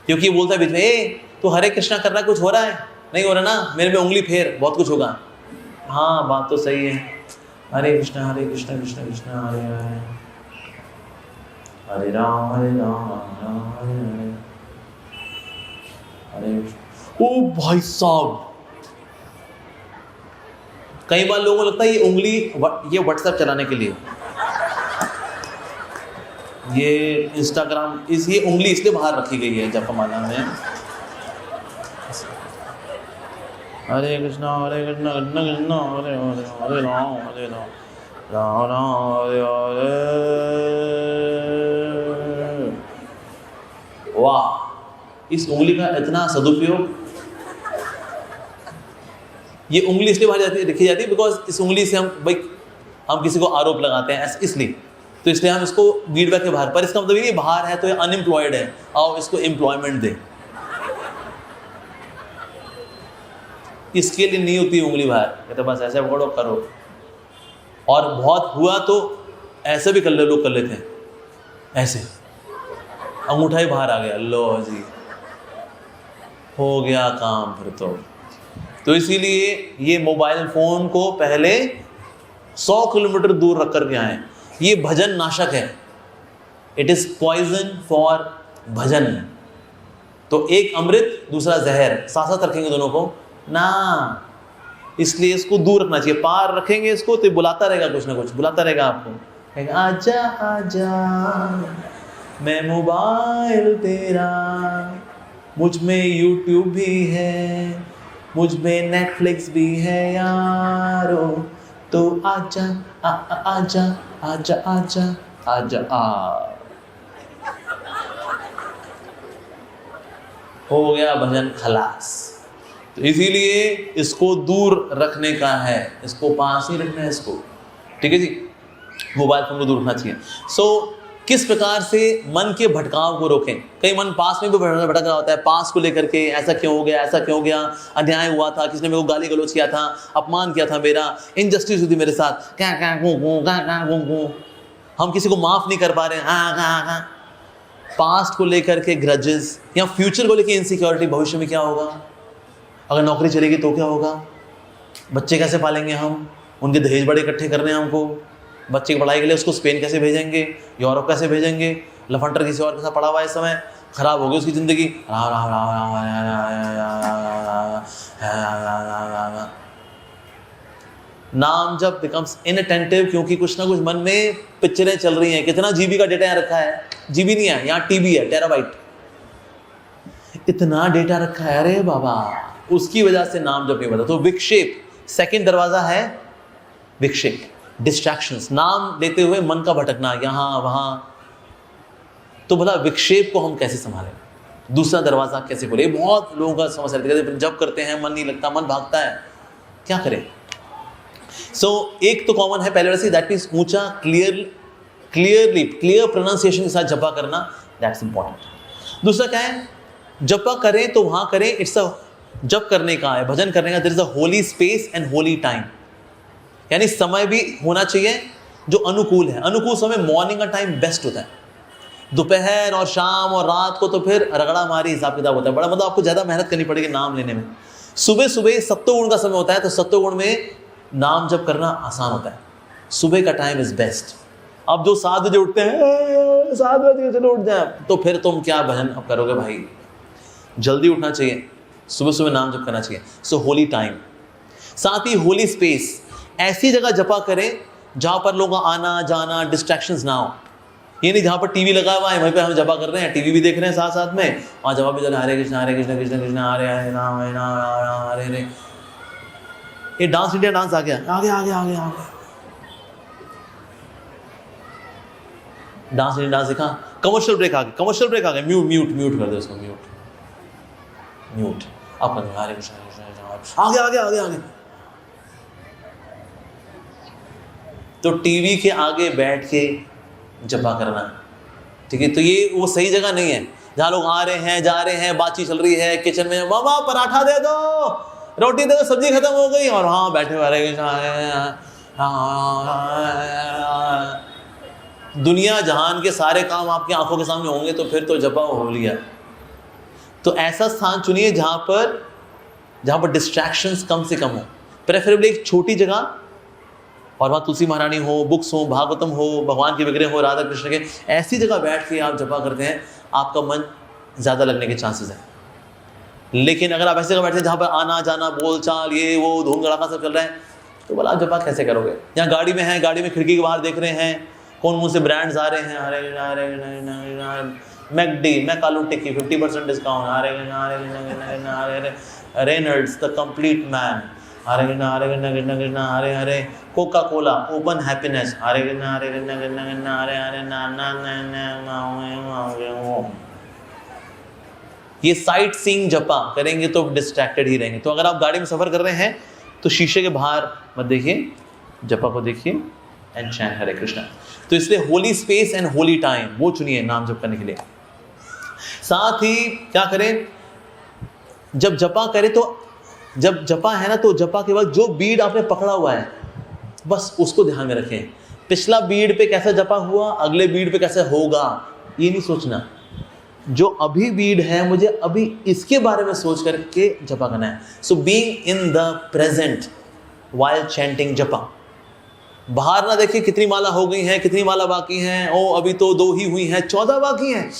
क्योंकि ये बोलता है बीच में, ए तो हरे कृष्णा कर रहा, कुछ हो रहा है? नहीं हो रहा ना, मेरे में उंगली फेर, बहुत कुछ होगा। हाँ बात तो सही है। हरे कृष्णा कृष्ण कृष्ण हरे हरे हरे राम राम हरे हरे हरे। ओ भाई साहब, कई बार लोगों को लगता है ये उंगली ये व्हाट्सएप चलाने के लिए, ये इंस्टाग्राम, ये उंगली इसलिए बाहर रखी गई है जपमाला में। हरे कृष्णा कृष्ण कृष्ण हरे हरे हरे राम राम राम हरे हरे। वाह, इस उंगली का इतना सदुपयोग। ये उंगली इसलिए बाहर जाती रखी जाती है बिकॉज इस उंगली से हम किसी को आरोप लगाते हैं इसलिए, तो इसलिए हम इसको गिरवा के बाहर, पर इसका मतलब ये बाहर है तो ये अनएम्प्लॉयड है, आओ इसको एम्प्लॉयमेंट दे। इसके लिए नहीं होती उंगली बाहर, कहते बस ऐसे पकड़ो करो, और बहुत हुआ तो ऐसे भी कर ले, लोग कर लेते हैं ऐसे, अंगूठा ही बाहर आ गया, लो जी हो गया काम फिर तो इसीलिए ये मोबाइल फोन को पहले 100 किलोमीटर दूर रख कर के आए। ये भजन नाशक है, इट इज पॉइजन फॉर भजन। तो एक अमृत दूसरा जहर, साथ साथ रखेंगे दोनों को ना, इसलिए इसको दूर रखना चाहिए। पार रखेंगे इसको तो बुलाता रहेगा, कुछ ना कुछ बुलाता रहेगा आपको, आजा आजा मैं मोबाइल तेरा, मुझ में यूट्यूब भी है, मुझ में नेटफ्लिक्स भी है यारो, तो आजा आजा आजा आजा आजा आ। हो गया भजन खलास। तो इसीलिए इसको दूर रखने का है, इसको पास ही रखना है इसको, ठीक है जी, मोबाइल फोन को दूर रखना चाहिए। सो किस प्रकार से मन के भटकाव को रोकें। कई मन पास में भी भटक रहा होता है, पास को लेकर के ऐसा क्यों हो गया, ऐसा क्यों हो गया, अन्याय हुआ था, किसने मेरे को गाली गलौज किया था, अपमान किया था, मेरा इंजस्टिस हुई थी मेरे साथ, क्या हम किसी को माफ नहीं कर पा रहे हैं, पास्ट को लेकर के ग्रजेस, या फ्यूचर को लेकर इनसिक्योरिटी, भविष्य में क्या होगा, अगर नौकरी चलेगी तो क्या होगा, बच्चे कैसे पालेंगे हम, उनके दहेज बड़े इकट्ठे करने हैं हमको, बच्चे की पढ़ाई के लिए उसको स्पेन कैसे भेजेंगे, यूरोप कैसे भेजेंगे, लफंटर किसी और के साथ पड़ा हुआ है इस समय, खराब हो गई उसकी ज़िंदगी। नाम जब बिकम्स इनअटेंटिव, क्योंकि कुछ ना कुछ मन में पिक्चरें चल रही हैं। कितना जीबी का डेटा यहाँ रखा है, जीबी नहीं है यहाँ, टीबी है, टेराबाइट, इतना डेटा रखा है, अरे बाबा, उसकी वजह से नाम जब नहीं बता। तो विक्षेप, सेकंड दरवाजा है विक्षेप, डिस्ट्रैक्शंस, नाम लेते हुए मन का भटकना यहाँ वहाँ। तो भला विक्षेप को हम कैसे संभालें, दूसरा दरवाजा कैसे खोले, बहुत लोगों का समस्या रहती है, जब करते हैं मन नहीं लगता, मन भागता है, क्या करें। एक तो कॉमन है पहले वैसे, दैट मीन्स ऊंचा क्लियर प्रोनाउंसिएशन के साथ जपा करना, दैट्स इंपॉर्टेंट। दूसरा क्या है, जपा करें तो वहां करें, इट्स अ जप करने का है, भजन करने का, there is a holy space and holy time, यानी समय भी होना चाहिए जो अनुकूल है। अनुकूल समय मॉर्निंग का टाइम बेस्ट होता है, दोपहर और शाम और रात को तो फिर रगड़ा मारी हिसाब किताब होता है, बड़ा मतलब आपको ज़्यादा मेहनत करनी पड़ेगी नाम लेने में। सुबह सुबह सत्वगुण का समय होता है, तो सत्वगुण में नाम जप करना आसान होता है, सुबह का टाइम इज बेस्ट। अब जो 7 बजे उठते हैं, 7 बजे चलो उठ जाए, तो फिर तुम क्या भजन अब करोगे भाई, जल्दी उठना चाहिए, सुबह सुबह नाम जप करना चाहिए। सो होली टाइम, साथ ही होली स्पेस, ऐसी जगह जपा करें जहां पर लोगों का आना जाना, डिस्ट्रैक्शंस ना हो। ये नहीं जहां पर टीवी लगा हुआ है वहीं पे हम जपा कर रहे हैं, टीवी भी देख रहे हैं साथ साथ में, वहां जपा भी चल रहा है, हरे कृष्ण कृष्ण कृष्ण हरे हरे राम हरे हरे। ये डांस इंडिया डांस आ गया, आगे आगे आगे आगे, डांस इंडिया डांस देखा, कमर्शियल ब्रेक आ गया, म्यूट कर दो उसको, म्यूट आप हरे कृष्ण आगे आगे आगे आगे। तो टीवी के आगे बैठ के जपा करना, ठीक है। तो ये वो सही जगह नहीं है जहाँ लोग आ रहे हैं जा रहे हैं, बातचीत चल रही है किचन में, मामा पराठा दे दो, रोटी दे दो, सब्जी खत्म हो गई, और हाँ बैठे हुए दुनिया जहान के सारे काम आपकी आंखों के सामने होंगे, तो फिर तो जपा हो लिया। तो ऐसा स्थान चुनिए जहाँ पर डिस्ट्रैक्शंस कम से कम हो, प्रेफरेबली एक छोटी जगह, और वहाँ तुलसी महारानी हो, बुक्स हो, भागवतम हो, भगवान के विग्रह हो, राधा कृष्ण के, ऐसी जगह बैठ के आप जपा करते हैं, आपका मन ज़्यादा लगने के चांसेस हैं। लेकिन अगर आप ऐसे जगह बैठे हैं जहाँ पर आना जाना बोलचाल ये वो धूम धड़ाका सब चल रहा है, तो बोला आप जपा कैसे करोगे? यहाँ गाड़ी में हैं, गाड़ी में खिड़की के बाहर देख रहे हैं कौन मुंह से ब्रांड्स आ रहे हैं, अरे मैकडी, मैकालू टिक्की 50% डिस्काउंट, अरे रेनल्ड्स द कंप्लीट मैन, अरे कोका कोला ओपन हैप्पीनेस, अरे ये साइट सीइंग जपा करेंगे तो डिस्ट्रैक्टेड ही रहेंगे। तो अगर आप गाड़ी में सफर कर रहे हैं तो शीशे के बाहर मत देखिए, जपा को देखिए एंड चैन हरे कृष्णा। तो इसलिए Holi space and holy time वो चुनिए नाम जप करने के लिए। साथ ही क्या करें, जब जपा करें तो जब जपा है ना, तो जपा के बाद जो बीड आपने पकड़ा हुआ है बस उसको ध्यान में रखें। पिछला बीड पे कैसा जपा हुआ, अगले बीड पे कैसे होगा, ये नहीं सोचना। जो अभी बीड है मुझे अभी इसके बारे में सोच करके जपा करना है। So being in the present while chanting जपा। बाहर ना देखिए कितनी माला हो गई है, कितनी माला बाकी हैं, ओ अभी तो 2 ही हुई हैं, 14 बाकी हैं,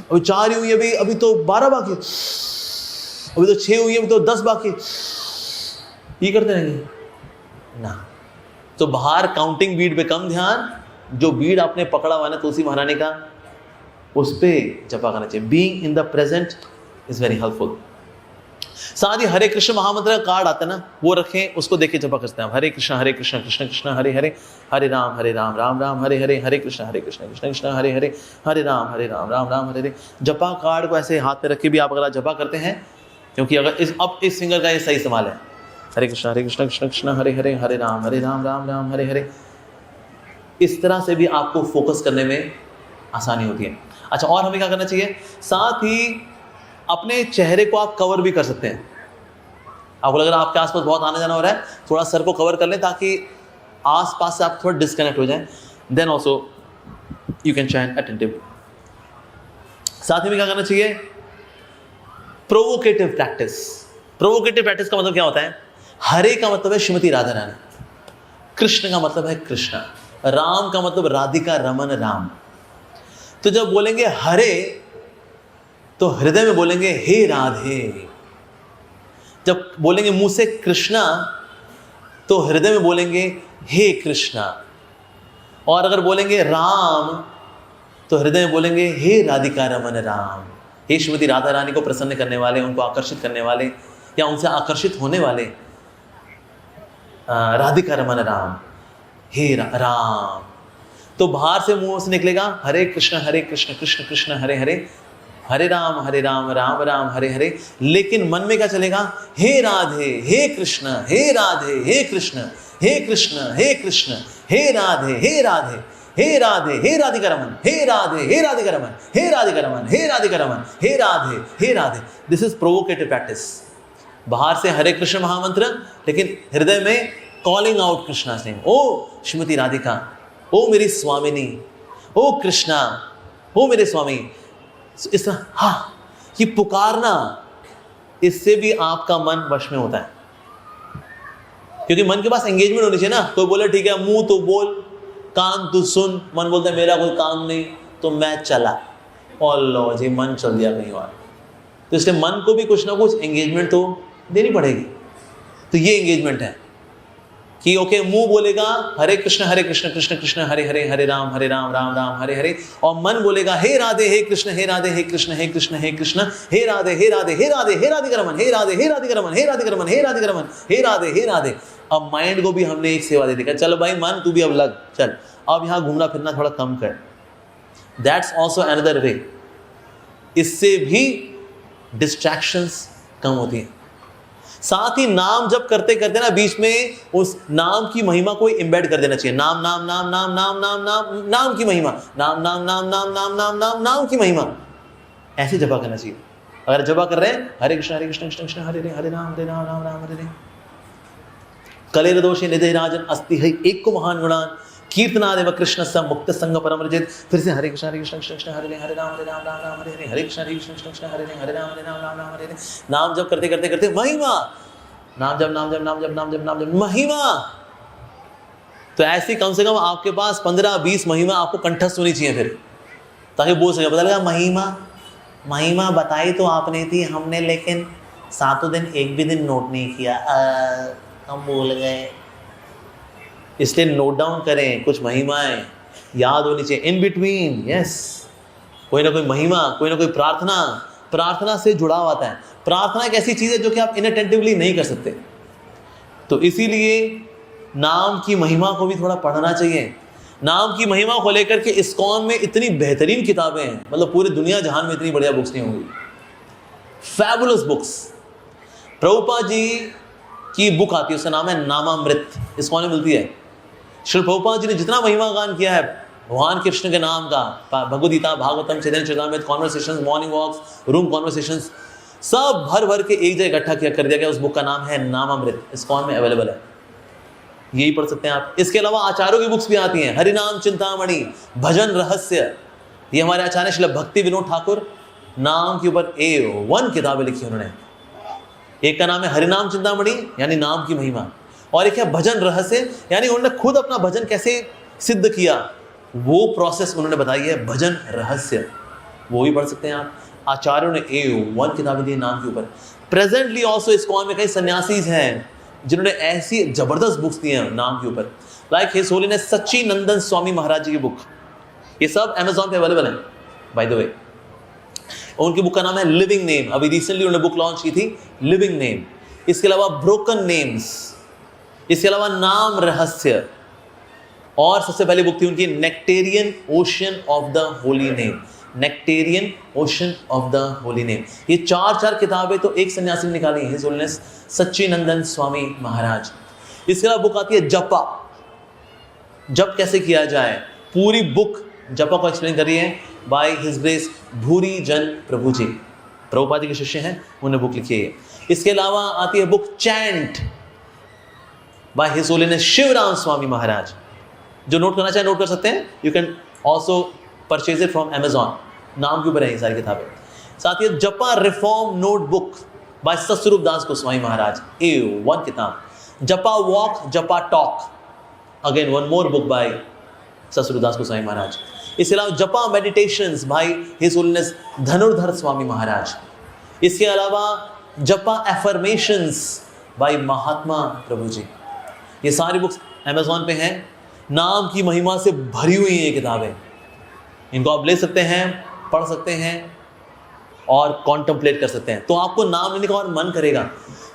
अभी 4 ही हुई है, अभी तो 12 बाकी है, अभी तो 6 हुई है, अभी तो 10 बाकी, ये करते रहेंगे ना। तो बाहर काउंटिंग बीड पे कम ध्यान, जो बीड आपने पकड़ा हुआ ना तुलसी महारानी का उस पर जपा करना चाहिए। Being in the present is very helpful. साथ ही हरे कृष्ण महामंत्र का कार्ड आता है ना, वो रखें, उसको देख के जपा करते हैं। हरे कृष्ण कृष्ण कृष्ण हरे हरे, हरे राम राम राम हरे हरे, हरे कृष्ण कृष्ण कृष्ण हरे हरे, हरे राम राम राम हरे हरे। जपा कार्ड को ऐसे हाथ में रख के भी आप अगर जपा करते हैं, क्योंकि अगर इस फिंगर का ये सही इस्तेमाल है, हरे कृष्ण कृष्ण कृष्ण हरे हरे, हरे राम राम राम हरे हरे। इस तरह से भी आपको फोकस करने में आसानी होती है। अच्छा, और हमें क्या करना चाहिए, साथ ही अपने चेहरे को आप कवर भी कर सकते हैं। आपको लग रहा है आपके आसपास बहुत आना जाना हो रहा है, थोड़ा सर को कवर कर लें ताकि आसपास से आप थोड़ा डिस्कनेक्ट हो जाएं। Then also you can chant attentive. साथ ही में क्या करना चाहिए, प्रोवोकेटिव प्रैक्टिस। प्रोवोकेटिव प्रैक्टिस का मतलब क्या होता है, हरे का मतलब है श्रीमती राधा रानी, कृष्ण का मतलब है कृष्णा, राम का मतलब राधिका रमन राम। तो जब बोलेंगे हरे तो हृदय में बोलेंगे हे राधे, जब बोलेंगे मुंह से कृष्णा तो हृदय में बोलेंगे हे कृष्णा, और अगर बोलेंगे राम तो हृदय में बोलेंगे हे राधिका रमन राम। हे श्रीमती राधा रानी को प्रसन्न करने वाले, उनको आकर्षित करने वाले या उनसे आकर्षित होने वाले राधिका रमन राम, हे राम। तो बाहर से मुंह से निकलेगा हरे कृष्ण कृष्ण कृष्ण हरे हरे, हरे राम राम राम हरे हरे। लेकिन मन में क्या चलेगा, हे राधे हे कृष्ण, हे राधे हे कृष्ण, हे कृष्ण हे कृष्ण, हे राधे हे राधे, हे राधे हे राधिका रमन, हे राधे हे राधिका रमन, हे राधिका रमन, हे राधिका रमन, हे राधे हे Radhe. This is provocative practice. बाहर से हरे कृष्ण महामंत्र, लेकिन हृदय में कॉलिंग आउट कृष्णा नेम। ओ श्रीमती राधिका, ओ मेरी स्वामिनी, ओ कृष्णा, ओ मेरे स्वामी। इस तरह हाँ, ये पुकारना, इससे भी आपका मन वश में होता है, क्योंकि मन के पास एंगेजमेंट होनी चाहिए ना। कोई बोले ठीक है मुंह तो बोल, कान तू सुन, मन बोलता है मेरा कोई काम नहीं तो मैं चला, और लो जी मन चल दिया कहीं और। तो इसलिए मन को भी कुछ ना कुछ एंगेजमेंट तो देनी पड़ेगी। तो ये एंगेजमेंट है कि ओके, मुंह बोलेगा हरे कृष्ण कृष्ण कृष्ण हरे हरे, हरे राम राम राम हरे हरे, और मन बोलेगा हे राधे हे कृष्ण, हे राधे हे कृष्ण, हे कृष्ण हे कृष्ण, हे राधे हे राधे, हे राधे हे राधिका रमन, हे राधे हे राधिका रमन, हे राधिका रमन, हे राधिका रमन, हे राधे हे राधे। अब माइंड को भी हमने एक सेवा दे दी, चलो भाई मन तू भी अब लग, चल अब यहाँ घूमना फिरना थोड़ा कम कर। That's also another way. इससे भी डिस्ट्रैक्शंस कम होती हैं। साथ ही नाम जब करते करते ना बीच में उस नाम की महिमा को इम्बेड कर देना चाहिए। नाम नाम नाम नाम नाम नाम नाम नाम की महिमा, नाम नाम नाम नाम नाम नाम नाम नाम की महिमा, ऐसे जपा करना चाहिए। अगर जपा कर रहे हैं हरे कृष्ण कृष्ण कृष्ण हरे हरे, हरे राम राम राम हरे हरे, कलेर दोषे निधे राजन अस्ति है एक को महान गुणान, कीर्तनादेव कृष्ण स मुक्त संग परम रजित। फिर से हरे कृष्ण कृष्ण हरे हरे राम राम हरे हरे, हरे कृष्ण कृष्ण हरे हरे राम राम हरे हरे। नाम जप करते करते करते महिमा, नाम जप नाम जप नाम जप नाम जप नाम जप महिमा। तो ऐसी कम से कम आपके पास 15-20 महिमा आपको कंठस्थ होनी चाहिए फिर, ताकि बोल सके, पता लगा महिमा महिमा बताई तो आपने थी हमने, लेकिन सातों दिन एक भी दिन नोट नहीं किया, हम भूल गए। इसलिए नोट डाउन करें, कुछ महिमाएं याद होनी चाहिए इन बिटवीन। यस, कोई ना कोई महिमा, कोई ना कोई प्रार्थना, प्रार्थना से जुड़ाव आता है। प्रार्थना एक ऐसी चीज है जो कि आप इनअटेंटिवली नहीं कर सकते, तो इसीलिए नाम की महिमा को भी थोड़ा पढ़ना चाहिए। नाम की महिमा को लेकर के इस्कॉन में इतनी बेहतरीन किताबें हैं, मतलब पूरी दुनिया जहान में इतनी बढ़िया बुक्स नहीं होंगी। Fabulous books. प्रभुपाद जी की बुक आती है, उसका नाम है नामामृत, इस्कॉन में मिलती है। श्री प्रभुपाद जी ने जितना महिमा गान किया है भगवान कृष्ण के नाम का, Bhagavad Gita, Bhagavatam, Chaitanya Charitamrita, conversations, morning walks, room conversations, सब भर भर के एक जगह इकट्ठा किया कर दिया गया। उस बुक का नाम है नामामृत, इस्कॉन में अवेलेबल है, यही पढ़ सकते हैं आप। इसके अलावा आचार्यों की बुक्स भी आती हैं, हरिनाम चिंतामणि, भजन रहस्य, ये हमारे आचार्य श्री भक्ति विनोद ठाकुर नाम के ऊपर A1 किताबें लिखी उन्होंने। एक का नाम है हरिनाम चिंतामणि यानी नाम की महिमा, और एक है भजन रहस्य यानी उन्होंने खुद अपना भजन कैसे सिद्ध किया, वो प्रोसेस उन्होंने बताई है, भजन रहस्य, वो भी पढ़ सकते हैं आप। आचार्यों ने A1 किताबें दी नाम के ऊपर। प्रेजेंटली ऑल्सो इस्कॉन में कई सन्यासीज हैं जिन्होंने ऐसी जबरदस्त बुक्स दी हैं नाम के ऊपर, like his holiness सच्चिनंदन Swami Maharaj जी की बुक, ये सब अमेजॉन पे अवेलेबल है बाय द वे। उनकी बुक का नाम है लिविंग नेम, अभी रिसेंटली उन्होंने बुक लॉन्च की थी, लिविंग नेम। इसके अलावा ब्रोकन नेम्स, इसके अलावा नाम रहस्य, और सबसे पहली बुक थी उनकी nectarean ocean of the holy name, nectarean ocean of the holy name. ये चार किताबें तो एक सन्यासी ने निकाली है, हिज होलीनेस सच्चिनंदन स्वामी महाराज। इसके अलावा बुक आती है जपा, जप कैसे किया जाए, पूरी बुक जपा को एक्सप्लेन कर रही है बाय हिज ग्रेस भूरी जन प्रभु जी, प्रभुपाद जी के शिष्य हैं, उन्होंने बुक लिखी है। इसके अलावा आती है book chant by his holiness Shivaram Swami Maharaj. जो नोट करना चाहे नोट कर सकते हैं, you can also purchase it from Amazon, नाम के ऊपर है ये सारी किताबें। साथ ही Japa reform notebook by Satsvarupa Das Goswami Maharaj, A1 किताब। Japa walk, Japa talk, again one more book by Satsvarupa Das Goswami Maharaj. इसके अलावा जपा मेडिटेशंस बाय हिज होलीनेस धनुर्धर स्वामी महाराज। इसके अलावा जपा एफर्मेशंस बाय महात्मा प्रभु जी। ये सारी बुक्स अमेजॉन पे हैं, नाम की महिमा से भरी हुई ये किताबें, इनको आप ले सकते हैं, पढ़ सकते हैं और कॉन्टम्पलेट कर सकते हैं, तो आपको नाम लेने का और मन करेगा।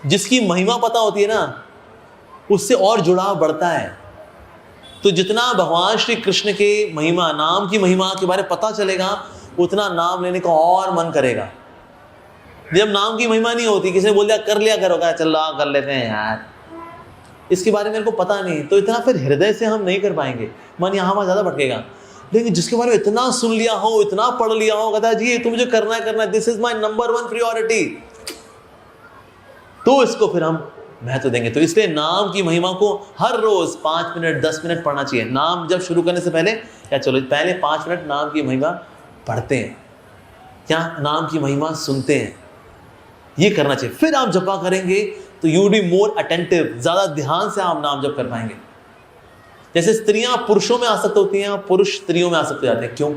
जिसकी महिमा पता होती है ना, उससे और जुड़ाव बढ़ता है। तो जितना भगवान श्री कृष्ण के महिमा, नाम की महिमा के बारे में पता चलेगा, उतना नाम लेने का और मन करेगा। जब नाम की महिमा नहीं होती, किसी ने बोल दिया कर लिया करोगा, चल रहा कर लेते हैं यार, इसके बारे में मेरे को पता नहीं, तो इतना फिर हृदय से हम नहीं कर पाएंगे, मन यहाँ वहाँ ज़्यादा भटकेगा। लेकिन जिसके बारे में इतना सुन लिया हो, इतना पढ़ लिया हो, कहता है जी तो मुझे करना है, this is my number 1 priority, तो इसको फिर हम महत्व देंगे। तो इसलिए नाम की महिमा को हर रोज 5 मिनट 10 मिनट पढ़ना चाहिए। नाम जब शुरू करने से पहले, या चलो पहले 5 मिनट नाम की महिमा पढ़ते हैं, क्या नाम की महिमा सुनते हैं, ये करना चाहिए। फिर आप जपा करेंगे तो you will be more attentive, ज्यादा ध्यान से आप नाम जप कर पाएंगे। जैसे स्त्रियां पुरुषों में आसक्त होती हैं, पुरुष स्त्रियों में आसक्त हो जाते हैं, क्यों?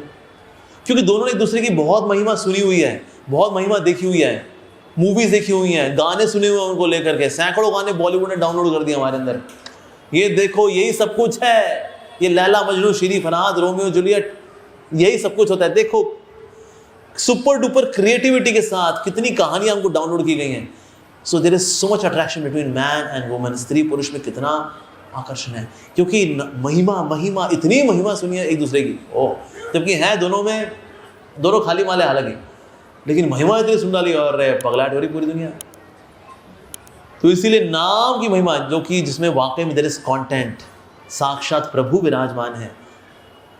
क्योंकि दोनों ने एक दूसरे की बहुत महिमा सुनी हुई है, बहुत महिमा देखी हुई है, मूवीज देखी हुई हैं, गाने सुने हुए हैं उनको लेकर के, सैकड़ों गाने बॉलीवुड ने डाउनलोड कर दिए हमारे अंदर। ये देखो यही सब कुछ है, ये लैला मजनू, श्री फरहाद, रोमियो जूलियट, यही सब कुछ होता है। देखो सुपर डुपर क्रिएटिविटी के साथ कितनी कहानियां हमको डाउनलोड की गई हैं। So there is so much attraction between man and woman, स्त्री पुरुष में कितना आकर्षण है, क्योंकि महिमा इतनी महिमा सुनी है एक दूसरे की, जबकि है दोनों में, दोनों खाली माले हालांकि, लेकिन महिमा इतनी सुन डाली और पगलाट हो रही पूरी दुनिया। तो इसीलिए नाम की महिमा, जो कि जिसमें वाकई में देयर इज कंटेंट, साक्षात प्रभु विराजमान है।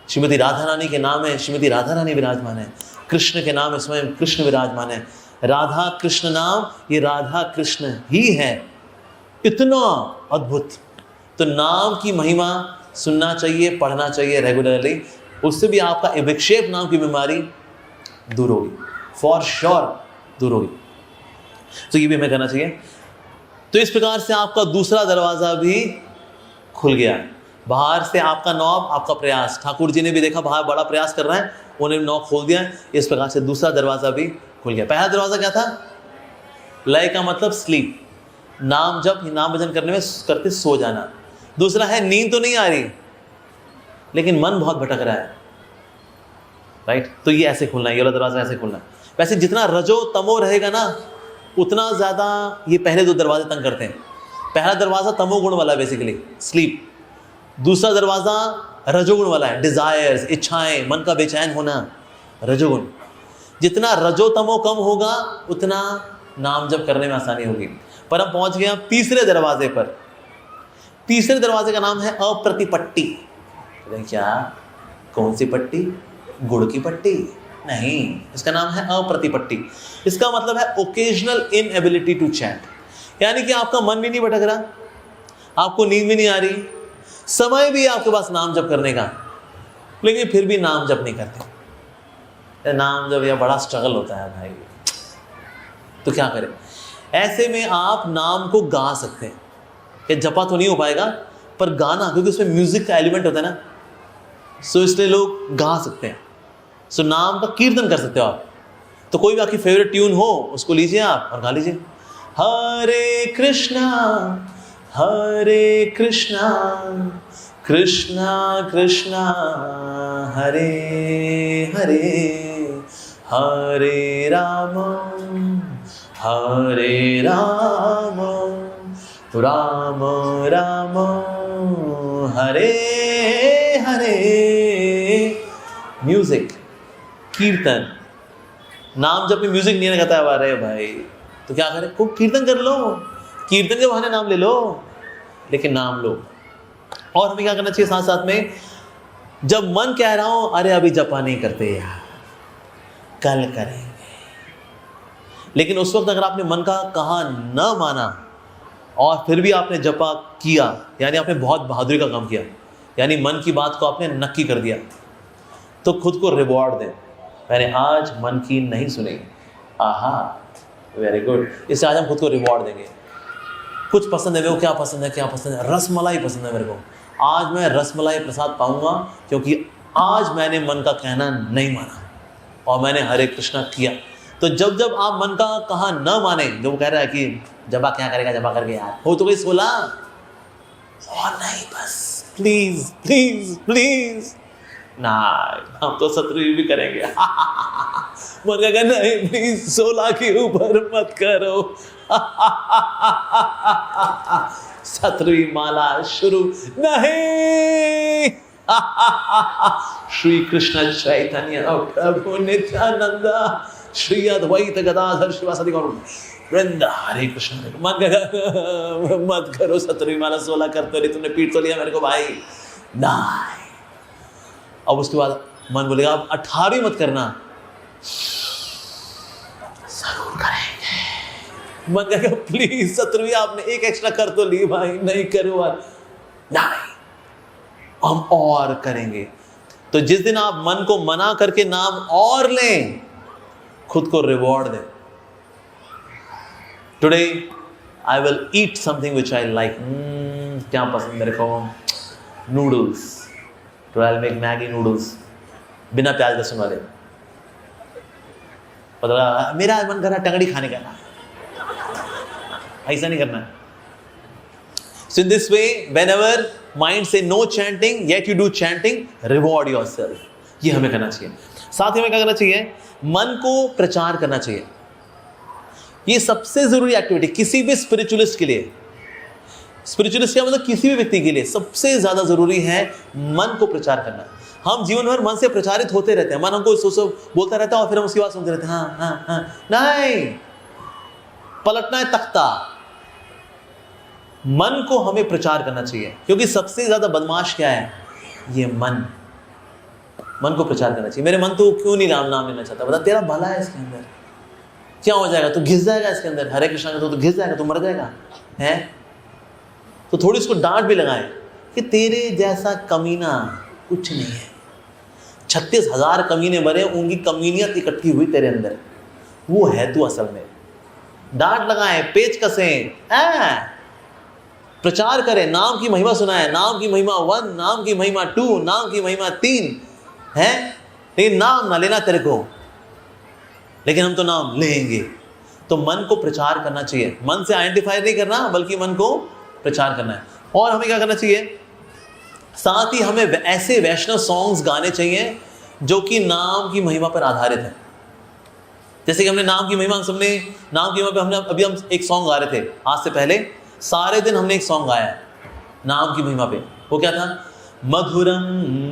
श्रीमती राधा रानी के नाम है, श्रीमती राधा रानी विराजमान है। कृष्ण के नाम है, स्वयं कृष्ण विराजमान है। राधा कृष्ण नाम, ये राधा कृष्ण ही है। इतना अद्भुत। तो नाम की महिमा सुनना चाहिए, पढ़ना चाहिए रेगुलरली, उससे भी आपका विक्षेप नाम की बीमारी दूर होगी, फॉर श्योर दूर होगी। तो ये भी हमें करना चाहिए। तो इस प्रकार से आपका दूसरा दरवाजा भी खुल गया। बाहर से आपका नॉब, आपका प्रयास। ठाकुर जी ने भी देखा बाहर बड़ा प्रयास कर रहा है, उन्होंने नॉब खोल दिया। इस प्रकार से दूसरा दरवाजा भी खुल गया। पहला दरवाजा क्या था? लय का मतलब स्लीप, नाम जप, नाम भजन करने में करते सो जाना। दूसरा है नींद तो नहीं आ रही लेकिन मन बहुत भटक रहा है, राइट? तो ये ऐसे खुलना है, ये वाला दरवाजा ऐसे खुलना है। वैसे जितना रजो तमो रहेगा ना उतना ज़्यादा ये पहले 2 दरवाजे तंग करते हैं। पहला दरवाजा तमोगुण वाला बेसिकली स्लीप, दूसरा दरवाजा रजोगुण वाला है डिजायर्स, इच्छाएं, मन का बेचैन होना, रजोगुण। जितना रजो तमो कम होगा उतना नाम जप करने में आसानी होगी। पर हम पहुंच गए तीसरे दरवाजे पर। तीसरे दरवाजे का नाम है अप्रतिपत्ति। क्या? कौन सी पट्टी? गुड़ की पट्टी? नहीं, इसका नाम है अप्रतिपत्ति। इसका मतलब है ओकेजनल इनएबिलिटी टू चैंट, यानी कि आपका मन भी नहीं भटक रहा, आपको नींद भी नहीं आ रही, समय भी आपके पास नाम जप करने का, लेकिन फिर भी नाम जप नहीं करते। नाम जप यह बड़ा स्ट्रगल होता है भाई, तो क्या करें? ऐसे में आप नाम को गा सकते हैं। कि जपा तो नहीं हो पाएगा पर गाना, क्योंकि उसमें म्यूजिक का एलिमेंट होता है ना, सो इसलिए लोग गा सकते हैं। सो नाम का कीर्तन कर सकते हो आप। तो कोई भी आपकी फेवरेट ट्यून हो उसको लीजिए आप और गा लीजिए। हरे कृष्णा कृष्णा कृष्णा हरे हरे, हरे राम राम राम हरे हरे। म्यूजिक, कीर्तन। नाम जब भी म्यूजिक नहीं लगाता है अरे भाई, तो क्या करें? खूब कीर्तन कर लो, कीर्तन के बहाने नाम ले लो, लेकिन नाम लो। और हमें क्या करना चाहिए साथ साथ में? जब मन कह रहा हो अरे अभी जपा नहीं करते यार, कल करेंगे, लेकिन उस वक्त अगर आपने मन का कहा न माना और फिर भी आपने जपा किया, यानी आपने बहुत बहादुरी का काम किया, यानी मन की बात को आपने नक्की कर दिया, तो खुद को रिवॉर्ड दें। मैंने आज मन की नहीं सुनी, आहा वेरी गुड, इससे आज हम खुद को रिवॉर्ड देंगे। कुछ पसंद है, मेरे को क्या पसंद है? क्या पसंद है? रसमलाई पसंद है मेरे को। आज मैं रसमलाई प्रसाद पाऊंगा क्योंकि आज मैंने मन का कहना नहीं माना और मैंने हरे कृष्णा किया। तो जब जब आप मन का कहा न माने, जो वो कह रहा है कि जबा क्या करेगा, जबा करके यार हो तो कोई 16 और नहीं, बस प्लीज प्लीज प्लीज ना, हम तो 17 भी करेंगे। मन का कहना नहीं, प्लीज 16 के ऊपर मत करो। 17वीं माला शुरू नहीं। श्री कृष्ण चैतन्य प्रभु नित्यानंद श्री अद्वैत गदाधर शिवासादि गौर वृंद हरे कृष्ण। मत करो 17वीं माला, 16 करते रही, तुमने पीट तो लिया मेरे को भाई, नहीं। अब उसके बाद मन बोलेगा अब 18वीं मत करना, जरूर करेंगे। मन कहेगा प्लीज 17वीं आपने एक एक्स्ट्रा कर तो ली भाई, नहीं करो, नहीं हम और करेंगे। तो जिस दिन आप मन को मना करके नाम और लें, खुद को रिवॉर्ड दें। Today I will eat something which I like. क्या पसंद मेरे को? Noodles. Today I will make Maggi noodles, बिना प्याज लहसुन वाले। पता मेरा मन कर रहा है टंगड़ी खाने का, ऐसा नहीं करना है। So in this way, whenever mind say no chanting, yet you do chanting, reward yourself. ये हमें करना चाहिए। साथ ही हमें क्या करना चाहिए? मन को प्रचार करना चाहिए। ये सबसे जरूरी एक्टिविटी किसी भी स्पिरिचुअलिस्ट के लिए। स्पिरिचुअलिस्ट क्या मतलब? किसी भी व्यक्ति के लिए सबसे ज्यादा जरूरी है मन को प्रचार करना। हम जीवन भर मन से प्रचारित होते रहते हैं, मन हमको सो बोलता रहता है और फिर हम उसकी बात सुनते रहते हैं, हाँ हाँ हाँ। नहीं, पलटना है तख्ता। मन को हमें प्रचार करना चाहिए, क्योंकि सबसे ज्यादा बदमाश क्या है? ये मन को प्रचार करना चाहिए। मेरे मन तो क्यों नहीं नाम लेना चाहता? बता, तेरा भला है इसके अंदर, क्या हो जाएगा? तू घिस जाएगा इसके अंदर, हरे कृष्णा का तो घिस जाएगा, तू मर जाएगा है। तो थोड़ी उसको डांट भी लगाए कि तेरे जैसा कमीना कुछ नहीं है। 36,000 कमीने मरे, उनकी कमीनियत इकट्ठी हुई तेरे अंदर, वो है तू असल में। डांट लगाए, पेच कसे, प्रचार करें, नाम की महिमा सुनाए, नाम की महिमा 1, नाम की महिमा 2, नाम की महिमा 3 है, लेकिन नाम ना लेना तेरे को, लेकिन हम तो नाम लेंगे। तो मन को प्रचार करना चाहिए, मन से आइडेंटिफाई नहीं करना बल्कि मन को प्रचार करना है। और हमें क्या करना चाहिए, साथ ही हमें ऐसे वैष्णव सॉन्ग्स गाने चाहिए जो कि नाम की महिमा पर आधारित है। जैसे कि हमने नाम की महिमा, हमने नाम की महिमा पे हमने अभी हम एक सॉन्ग गा रहे थे, आज से पहले सारे दिन हमने एक सॉन्ग गाया है नाम की महिमा पे। वो क्या था, मधुरम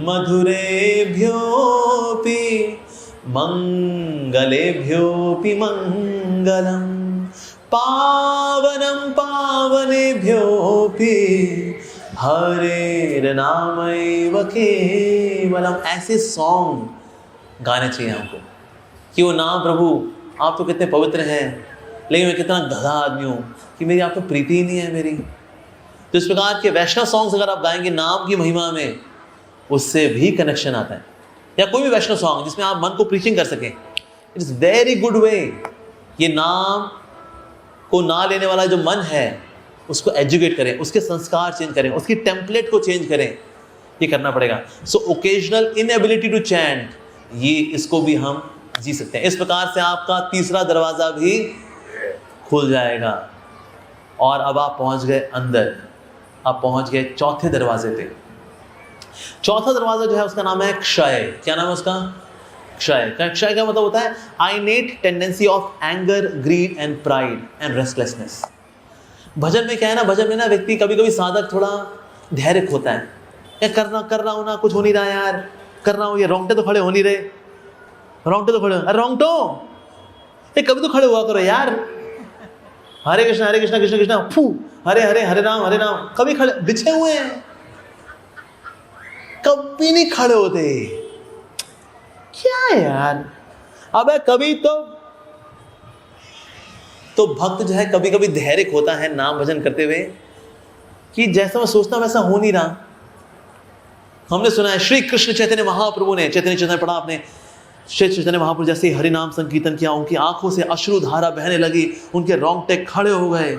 मधुरेभ्योऽपि मंगलेभ्योऽपि मंगलम, पावनम पावनेभ्योऽपि हरेर्नामैव केवलम। ऐसे सॉन्ग गाने चाहिए हमको कि वो नाम, प्रभु आप तो कितने पवित्र हैं, लेकिन मैं कितना गधा आदमी हूँ कि मेरी आप तो प्रीति ही नहीं है मेरी। तो इस प्रकार के वैष्णव सॉन्ग्स अगर आप गाएंगे नाम की महिमा में, उससे भी कनेक्शन आता है। या कोई भी वैष्णव सॉन्ग जिसमें आप मन को प्रीचिंग कर सकें, इट इज़ वेरी गुड वे। ये नाम को ना लेने वाला जो मन है उसको एजुकेट करें, उसके संस्कार चेंज करें, उसकी टेम्पलेट को चेंज करें, ये करना पड़ेगा। सो ओकेजनल इनएबिलिटी टू चैंट, ये इसको भी हम जी सकते हैं। इस प्रकार से आपका तीसरा दरवाजा भी खुल जाएगा। और अब आप पहुंच गए अंदर, आप पहुंच गए चौथे दरवाजे पे। चौथा दरवाजा जो है उसका नाम है क्षय। क्या नाम है उसका, क्षय। क्षय का मतलब होता है innate tendency of anger, greed and pride and restlessness. भजन में क्या है ना, भजन में ना व्यक्ति कभी कभी साधक थोड़ा धैर्य होता है, क्या कर रहा हूं ना, कुछ हो नहीं रहा यार, कर रहा हूं, ये रोंगटे तो खड़े हो नहीं रहे, रोंगटे तो खड़े, अरे रोंगटो ये कभी तो खड़े हुआ करो यार, हरे कृष्णा कृष्ण कृष्णा फू, हरे हरे हरे राम, कभी खड़े बिछे हुए हैं, कभी नहीं खड़े होते, क्या यार। अबे कभी तो भक्त जो है कभी कभी धैर्य होता है नाम भजन करते हुए कि जैसा मैं सोचता वैसा हो नहीं रहा। हमने सुना है श्री कृष्ण चैतन्य महाप्रभु ने, चैतन्य चैतन्य पढ़ा आपने, श्री चैतन्य महाप्रभु जैसे हरि नाम संकीर्तन किया, उनकी आंखों से अश्रु धारा बहने लगी, उनके रोंगटे खड़े हो गए।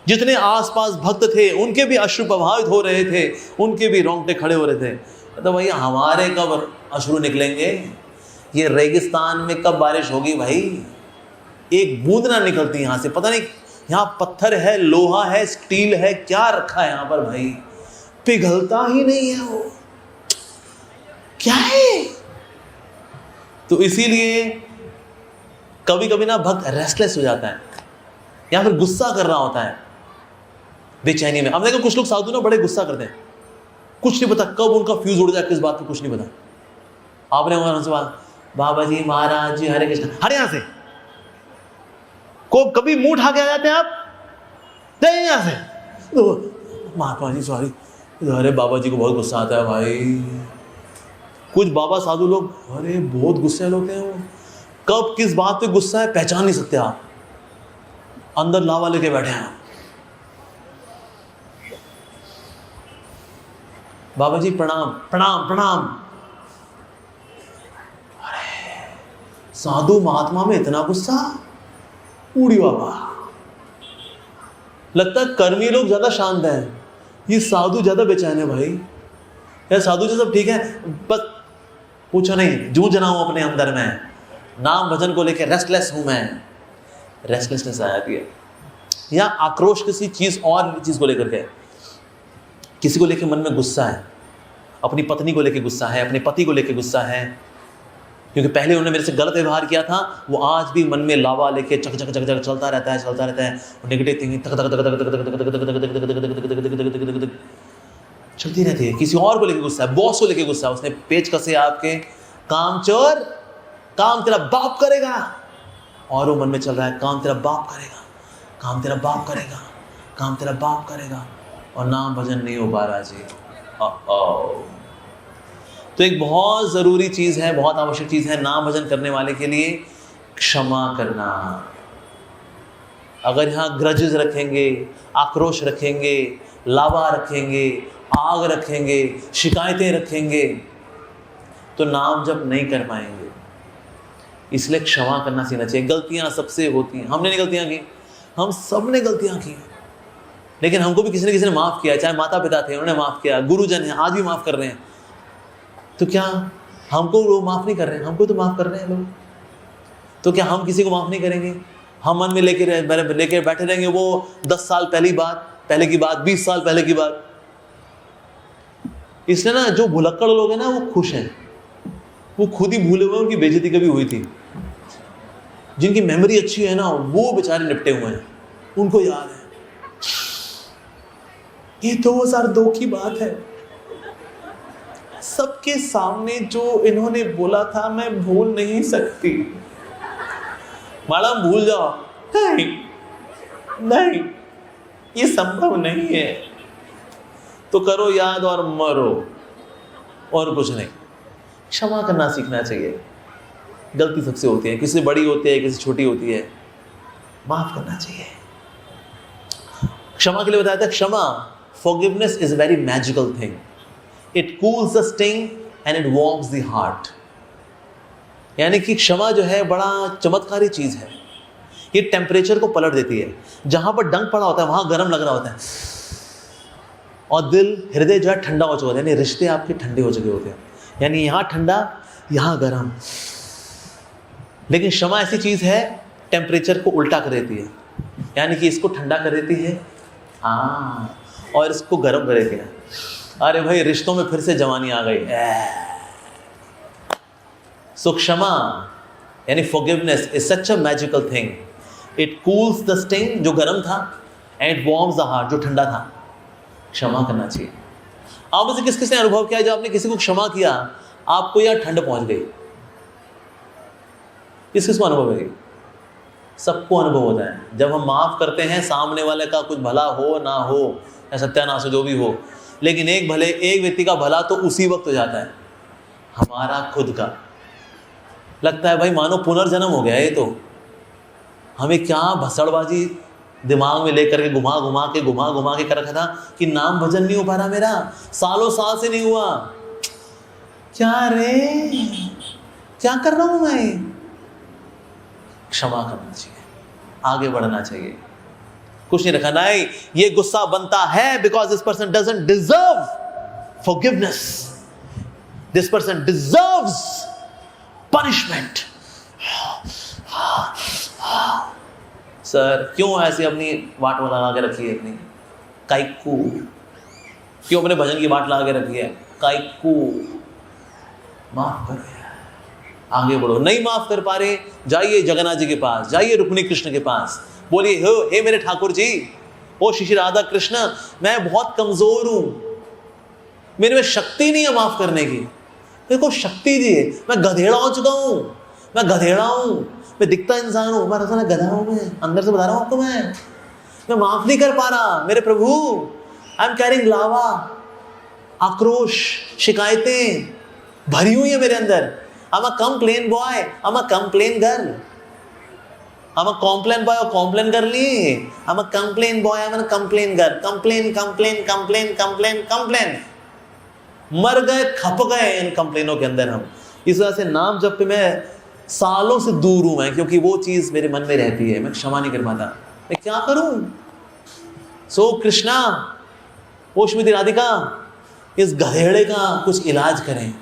जितने आसपास भक्त थे उनके भी अश्रु प्रभावित हो रहे थे, उनके भी रोंगटे खड़े हो रहे थे। तो भैया हमारे कब अश्रु निकलेंगे, ये रेगिस्तान में कब बारिश होगी भाई, एक बूंद ना निकलती यहाँ से। पता नहीं यहाँ पत्थर है, लोहा है, स्टील है, क्या रखा है यहाँ पर भाई, पिघलता ही नहीं है वो, क्या है। तो इसीलिए कभी कभी ना भक्त रेस्टलेस हो जाता है या फिर गुस्सा कर रहा होता है बेचैनी में। अब देखो कुछ लोग साधु ना बड़े गुस्सा करते हैं, कुछ नहीं पता कब उनका फ्यूज उड़ जाए, किस बात पे कुछ नहीं पता। आपने उनसे बात, बाबा जी महाराज जी हरे कृष्ण, हरे यहाँ से को कभी मुंह उठा के आ जाते हैं आप, नहीं यहाँ से, तो महात्मा जी सॉरी, अरे बाबा जी को बहुत गुस्सा आता है भाई। कुछ बाबा साधु लोग अरे बहुत गुस्से लोग हैं, वो कब किस बात पे गुस्सा है पहचान नहीं सकते आप, अंदर लावा लेके बैठे हैं। बाबा जी प्रणाम प्रणाम प्रणाम। अरे साधु महात्मा में इतना गुस्सा, उड़ी बाबा। लगता है कर्मी लोग ज्यादा शांत हैं, ये साधु ज्यादा बेचैन है भाई। यार साधु जी सब ठीक है, बस पूछो नहीं, जूझ रहा हूं अपने अंदर में, नाम भजन को लेकर रेस्टलेस हूं मैं, रेस्टलेसनेस आ जाती है। या आक्रोश किसी चीज और चीज को लेकर के, किसी को लेकर मन में गुस्सा है, अपनी पत्नी को लेकर गुस्सा है, अपने पति को लेकर गुस्सा है, क्योंकि पहले उन्होंने मेरे से गलत व्यवहार किया था, वो आज भी मन में लावा लेके चक चक चक चक चलता रहता है, नेगेटिव थिंकिंग चलती रहती है। किसी और को लेके गुस्सा है, बॉस को लेके गुस्सा है, उसने पेच कसे आपके, कामचोर, काम तेरा बाप करेगा, और वो मन में चल रहा है काम तेरा बाप करेगा, काम तेरा बाप करेगा, काम तेरा बाप करेगा, और नाम भजन नहीं हो पा रहा जी। तो एक बहुत ज़रूरी चीज़ है, बहुत आवश्यक चीज़ है नाम भजन करने वाले के लिए, क्षमा करना। अगर यहाँ ग्रजेस रखेंगे, आक्रोश रखेंगे, लावा रखेंगे, आग रखेंगे, शिकायतें रखेंगे, तो नाम जप नहीं कर पाएंगे। इसलिए क्षमा करना सीखना चाहिए। गलतियाँ सबसे होती हैं, हमने नहीं गलतियाँ की, हम सब ने गलतियाँ की, लेकिन हमको भी किसी ने माफ़ किया, चाहे माता पिता थे उन्होंने माफ़ किया, गुरुजन हैं आज भी माफ़ कर रहे हैं, तो क्या हमको लोग माफ़ नहीं कर रहे हैं? हमको तो माफ़ कर रहे हैं लोग, तो क्या हम किसी को माफ़ नहीं करेंगे? हम मन में लेके बैठे रहेंगे वो 10 साल पहले की बात 20 साल पहले की बात। इसलिए ना जो भुलक्कड़ लोग हैं ना वो खुश हैं, वो खुद ही भूले हुए उनकी बेइज्जती कभी हुई थी। जिनकी मेमोरी अच्छी है ना वो बेचारे निपटे हुए हैं, उनको याद है। ये 2002 की बात है, सबके सामने जो इन्होंने बोला था मैं भूल नहीं सकती। मैडम भूल जाओ, नहीं ये संभव नहीं है, तो करो याद और मरो, और कुछ नहीं। क्षमा करना सीखना चाहिए। गलती सबसे होती है, किसी से बड़ी होती है, किसी छोटी होती है, माफ करना चाहिए। क्षमा के लिए बताया था, क्षमा forgiveness is a very magical thing. It cools the sting and it warms the heart. यानी कि क्षमा जो है बड़ा चमत्कारी चीज है, ये टेम्परेचर को पलट देती है। जहां पर डंक पड़ा होता है वहां गर्म लग रहा होता है, और दिल हृदय जो है ठंडा हो चुका होता है, यानी रिश्ते आपके ठंडे हो चुके होते हैं, यानी यहां ठंडा यहां गर्म। लेकिन क्षमा ऐसी चीज है टेम्परेचर को उल्टा कर देती है, यानी कि इसको ठंडा कर देती है और इसको गर्म कर देती है। अरे भाई रिश्तों में फिर से जवानी आ गई। सो क्षमा यानी forgiveness is such a magical thing. It cools the sting जो गर्म था, and it warms the heart जो ठंडा था। क्षमा करना चाहिए। आप में से किस किसने अनुभव किया जब आपने किसी को क्षमा किया आपको यार ठंड पहुंच गई? किस किस को अनुभव है? सबको अनुभव होता है। जब हम माफ करते हैं सामने वाले का कुछ भला हो ना हो या सत्यानाश हो जो भी हो, लेकिन एक व्यक्ति का भला तो उसी वक्त हो जाता है, हमारा खुद का। लगता है भाई मानो पुनर्जन्म हो गया ये तो। हमें क्या भसड़बाजी दिमाग में लेकर के घुमा के कर रखा था कि नाम भजन नहीं हो पा रहा मेरा, सालों साल से नहीं हुआ। क्या रे क्या कर रहा हूं मैं? क्षमा करना चाहिए, आगे बढ़ना चाहिए, कुछ नहीं रखा। नहीं ये गुस्सा बनता है because this person doesn't deserve forgiveness, this person deserves punishment. Sir क्यों ऐसे अपनी वाट लगा के रखी है? अपनी काइकू क्यों अपने भजन की वाट लगा के रखी है? काइकू माफ करो, आगे बढ़ो। नहीं माफ कर पा रहे, जाइए जगन्नाथ जी के पास, जाइए रुक्मिणी कृष्ण के पास, बोलिए हे मेरे ठाकुर जी, ओ श्री राधा कृष्ण, मैं बहुत कमजोर हूं, मेरे में शक्ति नहीं है माफ करने की, मेरे को शक्ति दिए, मैं गधेड़ा हो चुका हूं, मैं गधेड़ा हूं, मैं दिखता इंसान हूं, मैं रसा गधा हूं, मैं अंदर से बता रहा हूं आपको, मैं माफ नहीं कर पा रहा मेरे प्रभु। आई एम कैरिंग लावा, आक्रोश, शिकायतें भरी हुई है मेरे अंदर। I'm a complain boy, I'm a complain girl, I'm a complain boy or complain girl नहीं, I'm a complain boy, I'm a complain girl, complain। मर गए, खप गए इन कंप्लेनों के अंदर हम। इस वजह से नाम जप पे मैं सालों से दूर हूं मैं, क्योंकि वो चीज मेरे मन में रहती है, मैं क्षमा नहीं कर पाता। मैं क्या करूं? सो कृष्णा, ओ श्रीमती राधिका, इस गधेड़े का कुछ इलाज करें,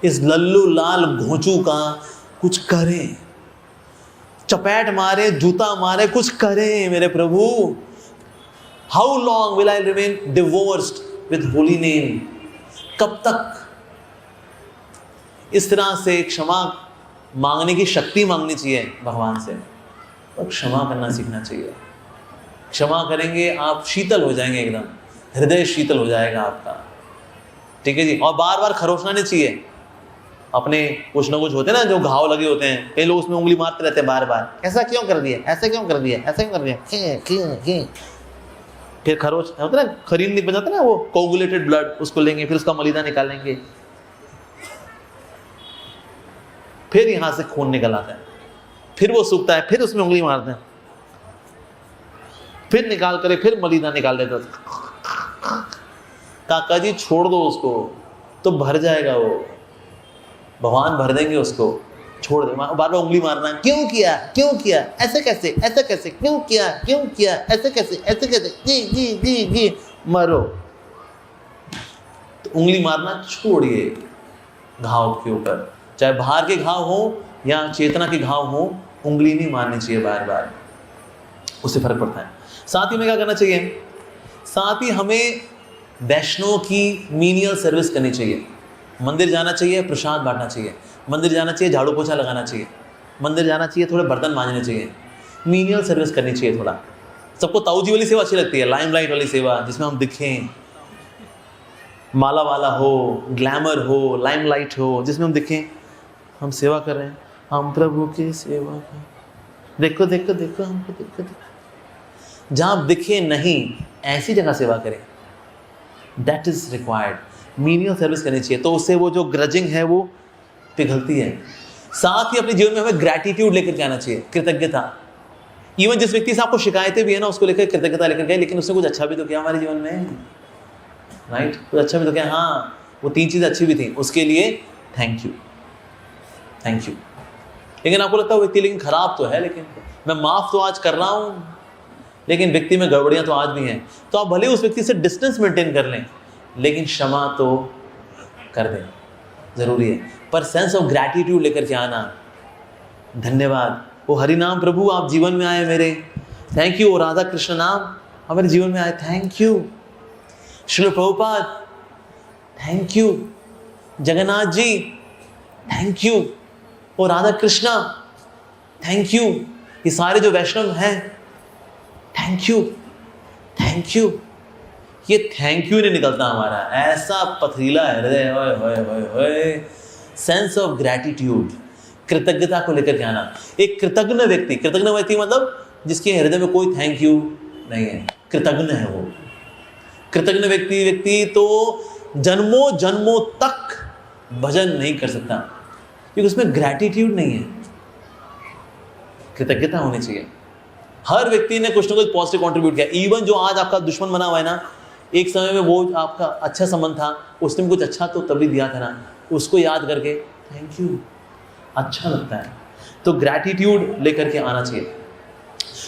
इस लल्लू लाल घोंचू का कुछ करें, चपेट मारे, जूता मारे, कुछ करें मेरे प्रभु। How long will I remain divorced with holy name? कब तक? इस तरह से क्षमा मांगने की शक्ति मांगनी चाहिए भगवान से, और क्षमा करना सीखना चाहिए। क्षमा करेंगे आप शीतल हो जाएंगे, एकदम हृदय शीतल हो जाएगा आपका, ठीक है जी। और बार बार खरोचना नहीं चाहिए अपने, कुछ ना कुछ होते हैं ना जो घाव लगे होते हैं, कई लोग उसमें उंगली मारते रहते हैं बार बार, ऐसा क्यों कर दिया, ऐसे क्यों कर दिया, ऐसे क्यों कर दिया, फिर खरोच होता है ना, खरीद नहीं बजाता ना, वो कोगुलेटेड ब्लड, उसको लेंगे, फिर उसका मलीदा निकालेंगे, फिर यहां से खून निकल आता है, फिर वो सूखता है, फिर उसमें उंगली मारते हैं, फिर निकाल करे, फिर मलीदा निकाल देता। काका जी छोड़ दो उसको, तो भर जाएगा वो, भगवान भर देंगे उसको। छोड़ दे, बार बार उंगली मारना, क्यों किया, ऐसे कैसे, क्यों किया, ऐसे कैसे, जी मरो। तो उंगली मारना छोड़िए घाव के ऊपर, चाहे बाहर के घाव हो या चेतना के घाव हो, उंगली नहीं मारनी चाहिए बार बार, उससे फर्क पड़ता है। साथ ही में क्या करना चाहिए, साथ ही हमें वैष्णव की मीनियल सर्विस करनी चाहिए। मंदिर जाना चाहिए, प्रसाद बांटना चाहिए, मंदिर जाना चाहिए, झाड़ू पोछा लगाना चाहिए, मंदिर जाना चाहिए, थोड़े बर्तन मांजने चाहिए, मीनियल सर्विस करनी चाहिए थोड़ा। सबको ताऊजी वाली सेवा अच्छी लगती है, लाइमलाइट वाली सेवा जिसमें हम दिखें, माला वाला हो, ग्लैमर हो, लाइमलाइट हो, जिसमें हम दिखें हम सेवा कर रहे हैं, हम प्रभु की सेवा कर, देखो हमको देखो। जहाँ दिखे नहीं ऐसी जगह सेवा करें, that is required. Menial service करनी चाहिए, तो उससे वो जो ग्रजिंग है वो पिघलती है। साथ ही अपने जीवन में हमें ग्रैटिट्यूड लेकर के आना चाहिए, कृतज्ञता। इवन जिस व्यक्ति से आपको शिकायतें भी है ना, उसको लेकर कृतज्ञता लेकर गए, लेकिन उसने कुछ अच्छा भी तो किया हमारे जीवन में, राइट, कुछ अच्छा भी तो किया, हाँ वो 3 चीज़ें अच्छी भी थी, उसके लिए थैंक यू। लेकिन आपको लगता है वो व्यक्ति लेकिन खराब तो है, लेकिन मैं माफ़ तो आज कर रहा हूँ, लेकिन व्यक्ति में गड़बड़ियाँ तो आज भी हैं, तो आप भले उस व्यक्ति से डिस्टेंस मेंटेन कर लें, लेकिन क्षमा तो कर दें, ज़रूरी है। पर सेंस ऑफ ग्रैटिट्यूड लेकर के आना, धन्यवाद, वो हरि नाम प्रभु आप जीवन में आए मेरे, थैंक यू, राधा कृष्ण नाम हमारे जीवन में आए, thank you, Srila Prabhupada thank you, Jagannath ji thank you, और राधा कृष्णा थैंक यू, ये सारे जो वैष्णव हैं थैंक यू। ये थैंक यू नहीं निकलता हमारा, ऐसा पथरीला हृदय, ओए सेंस ऑफ ग्रैटिट्यूड, कृतज्ञता को लेकर के आना। एक कृतज्ञ व्यक्ति मतलब जिसके हृदय में कोई थैंक यू नहीं है, कृतज्ञ है वो। कृतज्ञ व्यक्ति तो जन्मों तक भजन नहीं कर सकता, क्योंकि उसमें ग्रैटिट्यूड नहीं है। कृतज्ञता होनी चाहिए। हर व्यक्ति ने कुछ ना कुछ पॉजिटिव कंट्रीब्यूट किया। इवन जो आज आपका दुश्मन बना हुआ है ना, एक समय में वो आपका अच्छा संबंध था, उसने कुछ अच्छा तो तभी दिया था ना, उसको याद करके थैंक यू, अच्छा लगता है। तो ग्रैटिट्यूड लेकर के आना चाहिए।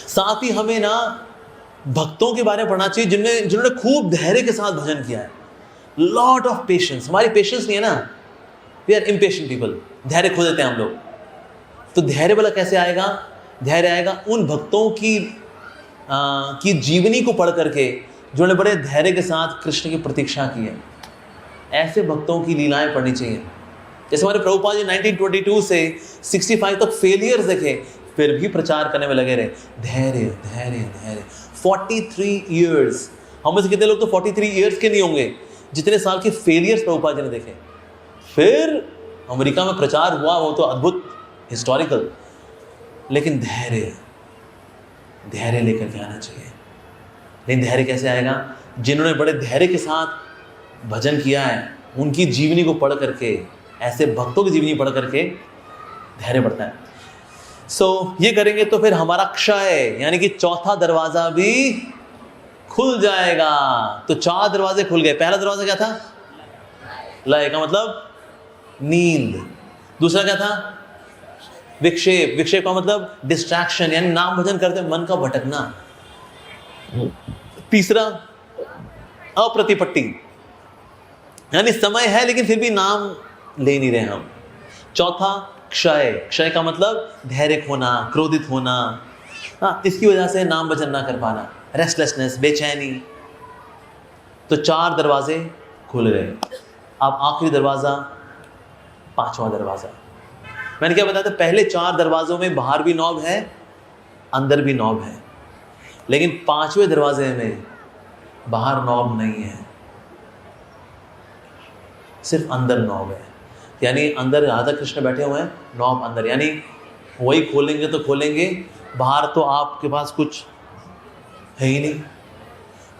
साथ ही हमें ना भक्तों के बारे में पढ़ना चाहिए जिन्होंने खूब धैर्य के साथ भजन किया है, लॉट ऑफ पेशेंस। हमारी पेशेंस नहीं है ना, वी आर इम्पेशेंट पीपल, धैर्य खो देते हैं हम लोग। तो धैर्य वाला कैसे आएगा? धैर्य आएगा उन भक्तों की जीवनी को पढ़ करके जिन्होंने बड़े धैर्य के साथ कृष्ण की प्रतीक्षा की है। ऐसे भक्तों की लीलाएं पढ़नी चाहिए। जैसे हमारे प्रभुपाद जी 1922 से 65 तक फेलियर्स देखे, फिर भी प्रचार करने में लगे रहे। धैर्य 43 ईयर्स। हम में से कितने लोग तो 43 ईयर्स के नहीं होंगे जितने साल के फेलियर्स प्रभुपाद जी ने देखे। फिर अमेरिका में प्रचार हुआ, वो तो अद्भुत, हिस्टोरिकल। लेकिन धैर्य लेकर के आना चाहिए। लेकिन धैर्य कैसे आएगा? जिन्होंने बड़े धैर्य के साथ भजन किया है, उनकी जीवनी को पढ़ करके, ऐसे भक्तों की जीवनी पढ़ करके धैर्य बढ़ता है। ये करेंगे तो फिर हमारा क्षय यानी कि चौथा दरवाजा भी खुल जाएगा। तो 4 दरवाजे खुल गए। पहला दरवाजा क्या था? लय का मतलब नींद। दूसरा क्या था? विक्षेप का मतलब डिस्ट्रैक्शन, यानी नाम भजन करते मन का भटकना। तीसरा अप्रतिपत्ति, यानी समय है लेकिन फिर भी नाम ले नहीं रहे हम। चौथा क्षय का मतलब धैर्य खोना, क्रोधित होना, इसकी वजह से नाम भजन ना कर पाना, रेस्टलेसनेस, बेचैनी। तो 4 दरवाजे खुल गए। अब आखिरी दरवाजा, 5वां दरवाजा। मैंने क्या बताया था? पहले 4 दरवाजों में बाहर भी नॉब है, अंदर भी नॉब है, लेकिन 5वें दरवाजे में बाहर नॉब नहीं है, सिर्फ अंदर नॉब है। यानी अंदर राधा कृष्ण बैठे हुए हैं, नॉब अंदर, यानी वही खोलेंगे तो खोलेंगे, बाहर तो आपके पास कुछ है ही नहीं।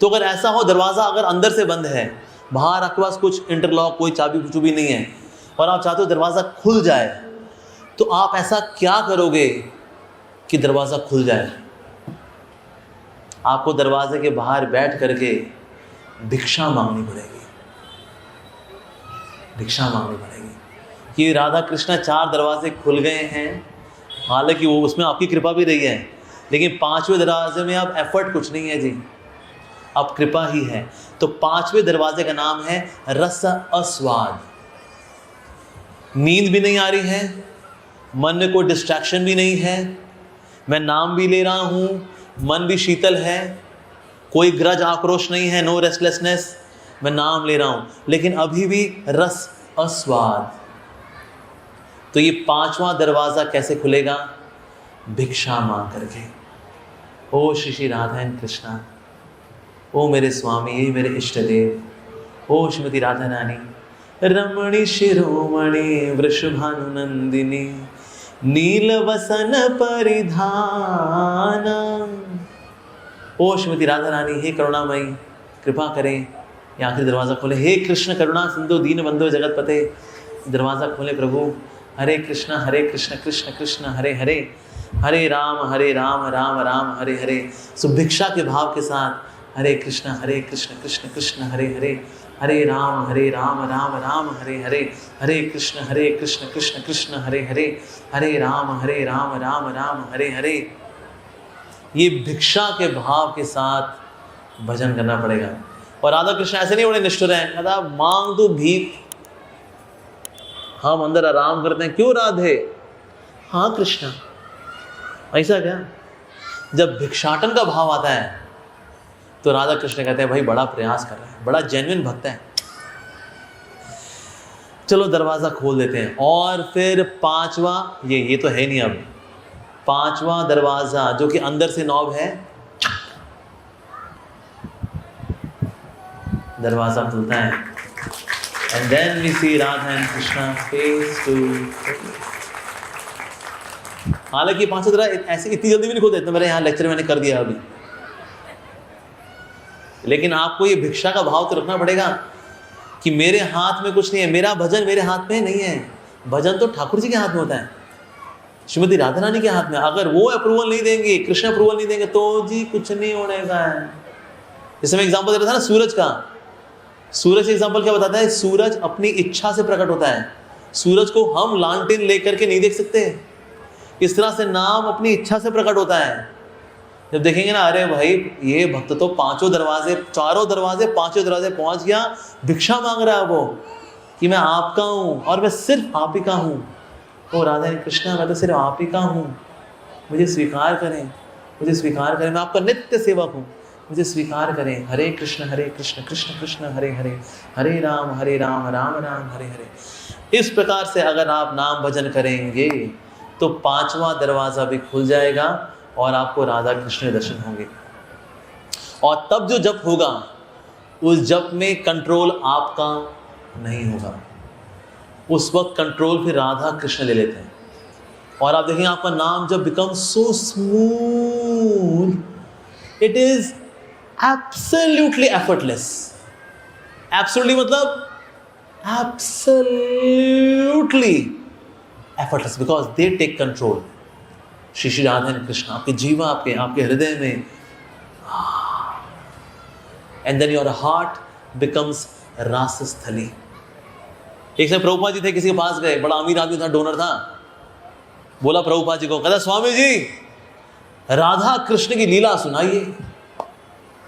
तो अगर ऐसा हो, दरवाज़ा अगर अंदर से बंद है, बाहर आपके पास कुछ इंटरलॉक, कोई चाबी कुछ भी नहीं है, और आप चाहते हो दरवाज़ा खुल जाए, तो आप ऐसा क्या करोगे कि दरवाज़ा खुल जाए? आपको दरवाजे के बाहर बैठ करके भिक्षा मांगनी पड़ेगी। कि राधा कृष्णा 4 दरवाजे खुल गए हैं, हालांकि वो उसमें आपकी कृपा भी रही है, लेकिन 5वें दरवाजे में अब एफर्ट कुछ नहीं है जी, अब कृपा ही है। तो 5वें दरवाजे का नाम है रस आस्वाद। नींद भी नहीं आ रही है, मन में कोई डिस्ट्रैक्शन भी नहीं है, मैं नाम भी ले रहा हूं, मन भी शीतल है, कोई ग्रज आक्रोश नहीं है, नो रेस्टलेसनेस, मैं नाम ले रहा हूं, लेकिन अभी भी रस आस्वाद। तो ये 5वां दरवाजा कैसे खुलेगा? भिक्षा मांग करके। ओ श्री श्री राधा एंड कृष्णा, ओ मेरे स्वामी, ये मेरे इष्ट देव, ओ श्रीमती राधा रानी, रमणी शिरोमणि वृषभानुनंदिनी, नीलवसन परिधान। ओ श्रीमती राधा रानी, हे करुणामयी, कृपा करें, ये आखिरी दरवाज़ा खोले। हे कृष्ण करुणा सिंधु दीन बंधु जगत पते, दरवाज़ा खोले प्रभु। हरे कृष्ण कृष्ण कृष्ण हरे हरे, हरे राम राम राम हरे हरे। सुभिक्षा के भाव के साथ हरे कृष्ण कृष्ण कृष्ण हरे हरे, हरे राम राम राम हरे हरे, हरे कृष्ण कृष्ण कृष्ण हरे हरे, हरे राम राम राम हरे हरे। ये भिक्षा के भाव के साथ भजन करना पड़ेगा। और राधा कृष्ण ऐसे नहीं बड़े निष्ठुर हैं, कहता मांग तू भीख, हम अंदर आराम करते हैं, क्यों राधे? हाँ कृष्णा, ऐसा क्या? जब भिक्षाटन का भाव आता है तो राधा कृष्ण कहते हैं भाई बड़ा प्रयास कर रहा है, बड़ा जेन्युइन भक्त है, चलो दरवाजा खोल देते हैं। और फिर 5वां, ये तो है नहीं, अब 5वां दरवाजा जो कि अंदर से नॉब है, दरवाजा खुलता है। And then we see Radha and Krishna face to face. हालांकि 5 दरवाजा ऐसे इतनी जल्दी भी नहीं खोलते, इतना मेरे यहाँ लेक्चर मैंने कर दिया अभी, लेकिन आपको ये भिक्षा का भाव तो रखना पड़ेगा कि मेरे हाथ में कुछ नहीं है, मेरा भजन मेरे हाथ में नहीं है, भजन तो ठाकुर जी के हाथ में होता है, श्रीमती राधा रानी के हाथ में। अगर वो अप्रूवल नहीं देंगे, कृष्ण अप्रूवल नहीं देंगे, तो जी कुछ नहीं होने का है। जैसे मैं एग्जाम्पल दे रहा था ना सूरज का, सूरज एग्जाम्पल क्या बताता है? सूरज अपनी इच्छा से प्रकट होता है, सूरज को हम लालटेन लेकर के नहीं देख सकते। इस तरह से नाम अपनी इच्छा से प्रकट होता है। जब देखेंगे ना, अरे भाई ये भक्त तो 4 दरवाजे 5 दरवाजे पहुंच गया, भिक्षा मांग रहा है वो कि मैं आपका हूँ और मैं सिर्फ आप ही का हूँ। ओ राधा कृष्णा, मैं तो सिर्फ आप ही का हूँ, मुझे स्वीकार करें, मुझे स्वीकार करें, मैं आपका नित्य सेवक हूँ, मुझे स्वीकार करें। हरे कृष्ण कृष्ण कृष्ण हरे हरे, हरे राम राम राम हरे हरे। इस प्रकार से अगर आप नाम भजन करेंगे तो 5वां दरवाजा भी खुल जाएगा और आपको राधा कृष्ण दर्शन होंगे। और तब जो जप होगा, उस जप में कंट्रोल आपका नहीं होगा, उस वक्त कंट्रोल फिर राधा कृष्ण ले लेते हैं। और आप देखेंगे आपका नाम जब become so smooth, it is absolutely effortless. Absolutely मतलब absolutely effortless, because they take control. Shri Shri Radha Krishna आपके जीवा, आपके हृदय में, and then your heart becomes rasasthali. एक समय प्रभुपाद जी थे, किसी के पास गए, बड़ा अमीर आदमी था, डोनर था, बोला प्रभुपाद जी को, कहता स्वामी जी राधा कृष्ण की लीला सुनाइए।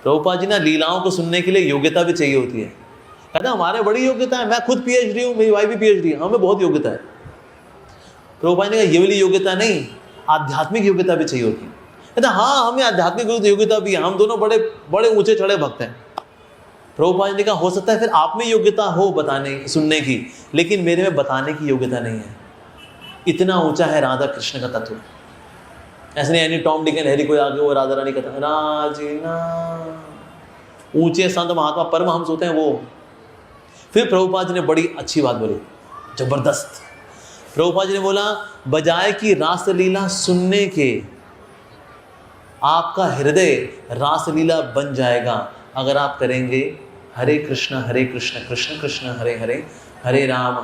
प्रभुपाद जी ना, लीलाओं को सुनने के लिए योग्यता भी चाहिए होती है। कहता हमारे बड़ी योग्यता है, मैं खुद पीएचडी हूँ, मेरी वाइफ भी पीएचडी है, हमें बहुत योग्यता है। प्रभुपाद ने कहा ये वाली योग्यता नहीं, आध्यात्मिक योग्यता भी चाहिए होती है। कहता हाँ हमें आध्यात्मिक योग्यता भी है, हम दोनों बड़े बड़े ऊंचे चढ़े भक्त हैं। प्रभुपाद ने कहा हो सकता है फिर आप में योग्यता हो बताने सुनने की, लेकिन मेरे में बताने की योग्यता नहीं है। इतना ऊंचा है राधा कृष्ण का तत्व। ऐसे नहीं यानी टॉम डिक एंड हैरी कोई आगे वो राधा रानी कथा राजीना, ऊंचे संत महात्मा परमहंस होते हैं वो। फिर प्रभुपाद जी ने बड़ी अच्छी बात बोली, जबरदस्त। प्रभुपाद जी ने बोला बजाय कि रासलीला सुनने के, आपका हृदय रासलीला बन जाएगा अगर आप करेंगे हरे कृष्ण कृष्ण कृष्ण हरे हरे, हरे राम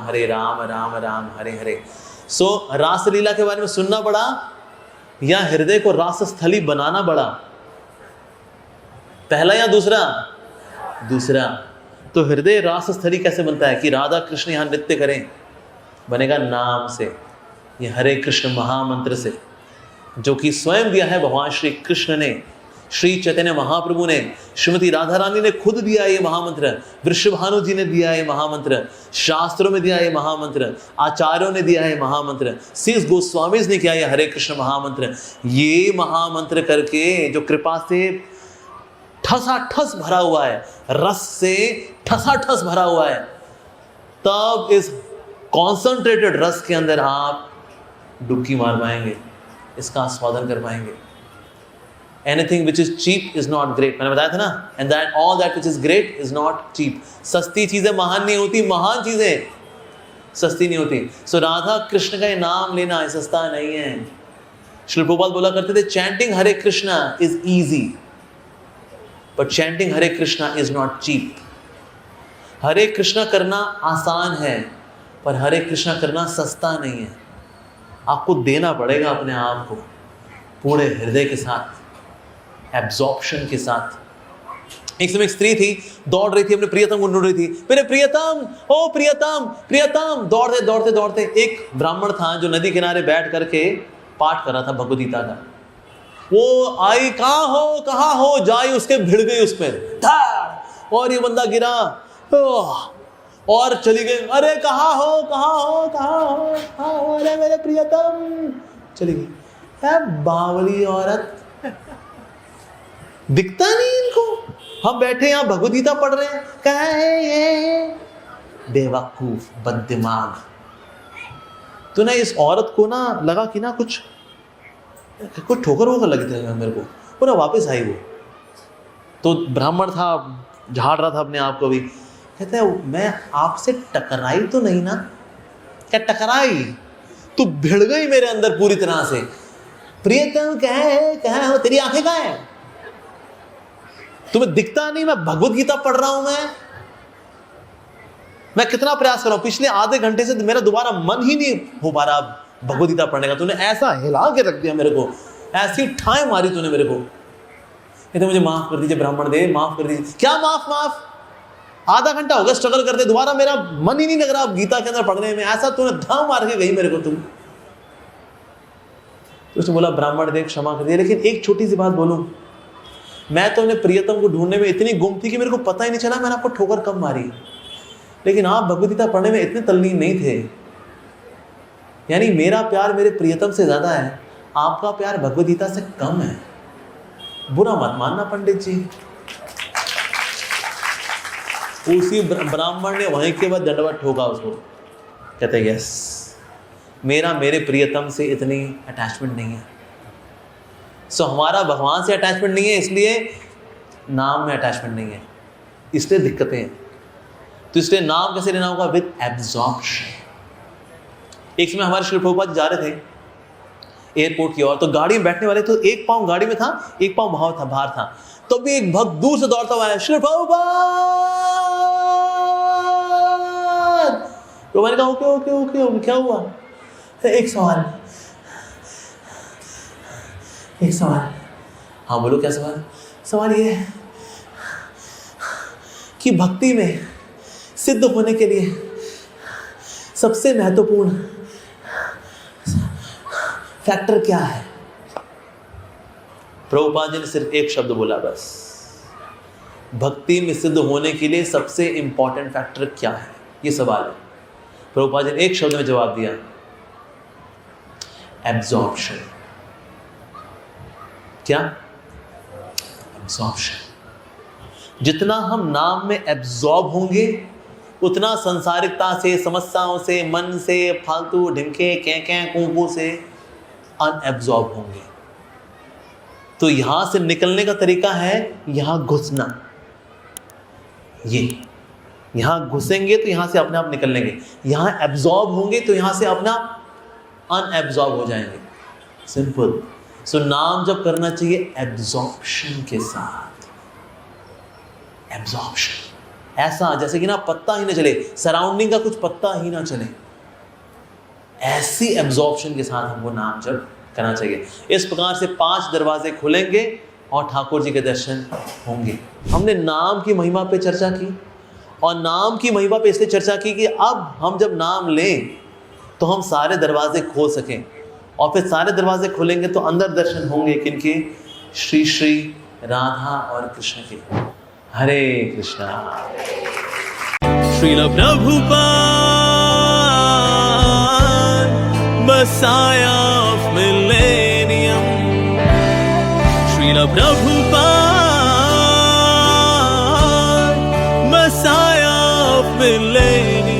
राम राम हरे हरे। सो रासलीला के बारे में सुनना बड़ा या हृदय को रासस्थली बनाना बड़ा? पहला या दूसरा? दूसरा। तो हृदय रासस्थली कैसे बनता है कि राधा कृष्ण यहाँ नृत्य करें, बनेगा नाम से, ये हरे कृष्ण महामंत्र से, जो कि स्वयं दिया है भगवान श्री कृष्ण ने, श्री चैतन्य महाप्रभु ने, श्रीमती राधा रानी ने खुद दिया ये महामंत्र, वृषभानु जी ने दिया ये महामंत्र, शास्त्रों में दिया ये महामंत्र, आचार्यों ने दिया है महामंत्र, सीस गोस्वामी ने किया ये हरे कृष्ण महामंत्र। ये महामंत्र करके जो कृपा से ठसाठस भरा हुआ है, रस से ठसाठस भरा हुआ है, तब इस कॉन्सेंट्रेटेड रस के अंदर आप डुबकी मार पाएंगे, इसका आस्वादन कर पाएंगे। Anything which is cheap is not great, मैंने बताया था ना, and that all that which is great is not cheap। सस्ती चीजें महान नहीं होती, महान चीजें सस्ती नहीं होती। सो राधा कृष्ण का ये नाम लेना सस्ता नहीं है। श्री प्रभुपाद बोला करते थे, chanting Hare Krishna is easy but chanting Hare Krishna is not cheap. Hare Krishna करना आसान है पर हरे कृष्णा करना सस्ता नहीं है। आपको देना पड़ेगा अपने आप को पूरे हृदय के साथ, एब्जॉर्प्शन के साथ। एक समय एक स्त्री थी, दौड़ रही थी, अपने प्रियतम को ढूंढ रही थी, मेरे प्रियतम, ओ प्रियतम प्रियतम। दौड़ते दौड़ते दौड़ते एक ब्राह्मण था जो नदी किनारे बैठ करके पाठ कर रहा था भगवद गीता का। वो आई, कहाँ हो जाई, उसके भिड़ गई उस पर धाड़, और ये बंदा गिरा और चली गई। अरे कहाँ हो, अरे मेरे प्रियतम, चली गई। बावली औरत, दिखता नहीं इनको, हम बैठे यहाँ भगवद गीता पढ़ रहे हैं, कहाँ है ये बेवकूफ बददिमाग। तो ना इस औरत को ना लगा कि ना कुछ ठोकर वोकर लगी थी मेरे को, वो ना वापस आई। वो तो ब्राह्मण था, झाड़ रहा था अपने आप को भी, कहता है मैं आपसे टकराई तो नहीं ना? क्या टकराई, तू भिड़ गई मेरे अंदर पूरी तरह से। प्रियतम कहाँ हो, तेरी आंखें कहाँ है, तुम्हें दिखता नहीं? मैं भगवद गीता पढ़ रहा हूं, मैं कितना प्रयास कर रहा हूं, पिछले आधे घंटे से मेरा दोबारा मन ही नहीं हो पा रहा भगवद गीता पढ़ने का। तूने ऐसा हिला के रख दिया मेरे को, ऐसी ठाएं मारी तूने मेरे को। कहते मुझे माफ कर दीजिए ब्राह्मण देव, माफ कर दीजिए। क्या माफ? आधा घंटा हो गया स्ट्रगल करते, दोबारा मेरा मन ही नहीं लग रहा अब गीता के अंदर पढ़ने में, ऐसा तूने धाम मार के गई मेरे को तुम। तो उसने बोला ब्राह्मण देव क्षमा कर दिया, लेकिन एक छोटी सी बात बोलूं, मैं तो अपने प्रियतम को ढूंढने में इतनी गुम थी कि मेरे को पता ही नहीं चला मैंने आपको ठोकर कब मारी। लेकिन आप भगवद गीता पढ़ने में इतने तल्लीन नहीं थे, यानी मेरा प्यार मेरे प्रियतम से ज्यादा है, आपका प्यार भगवद गीता से कम है। बुरा मत मानना पंडित जी। उसी ब्राह्मण ने वहीं के बाद दंडवत ठोका उसको, कहते यस मेरा मेरे प्रियतम से इतनी अटैचमेंट नहीं है। सो हमारा भगवान से अटैचमेंट नहीं है, इसलिए नाम में अटैचमेंट नहीं है, इसलिए दिक्कतें हैं। तो इसलिए नाम कैसे लेना होगा? With absorption. एक समय हमारे श्री प्रभुपाद जा रहे थे एयरपोर्ट की ओर, तो गाड़ी में बैठने वाले, तो एक पांव गाड़ी में था, एक पांव बाहर था। तो भी एक भक्त दूर से दौड़ता हुआ है, श्री प्रभुपाद। तो मैंने कहा ओके, क्या हुआ? एक सवाल। हाँ बोलो, क्या सवाल? सवाल ये है कि भक्ति में सिद्ध होने के लिए सबसे महत्वपूर्ण फैक्टर क्या है? प्रभुपाद जी ने सिर्फ एक शब्द बोला बस, भक्ति में सिद्ध होने के लिए सबसे इंपॉर्टेंट फैक्टर क्या है, ये सवाल है। प्रभुपाद जी ने एक शब्द में जवाब दिया, एब्जॉर्प्शन। क्या? एब्जॉर्प्शन। जितना हम नाम में एब्जॉर्ब होंगे, उतना संसारिकता से, समस्याओं से, मन से, फालतू ढिमके कैं कूकू से अनएब्जॉर्ब होंगे। तो यहां से निकलने का तरीका है यहां घुसना। ये यहां घुसेंगे तो यहां से अपने आप निकल लेंगे, यहां एब्जॉर्ब होंगे तो यहां से अपना अनएब्जॉर्ब हो जाएंगे। सिंपल। सो नाम जब करना चाहिए एब्जॉर्प्शन के साथ। एब्जॉर्प्शन ऐसा जैसे कि ना पत्ता ही ना चले, सराउंडिंग का कुछ पत्ता ही ना चले, ऐसी एब्जॉर्प्शन के साथ हमको नाम जब करना चाहिए। इस प्रकार से 5 दरवाजे खुलेंगे और ठाकुर जी के दर्शन होंगे। हमने नाम की महिमा पे चर्चा की, और नाम की महिमा पे इसलिए चर्चा की कि अब हम जब नाम लें तो हम सारे दरवाजे खोल सकें, और फिर सारे दरवाजे खुलेंगे तो अंदर दर्शन होंगे किनके? श्री श्री राधा और कृष्ण के। हरे Krishna. Srila Prabhupada, Messiah of millennium, Srila Prabhupada, Messiah of millennium।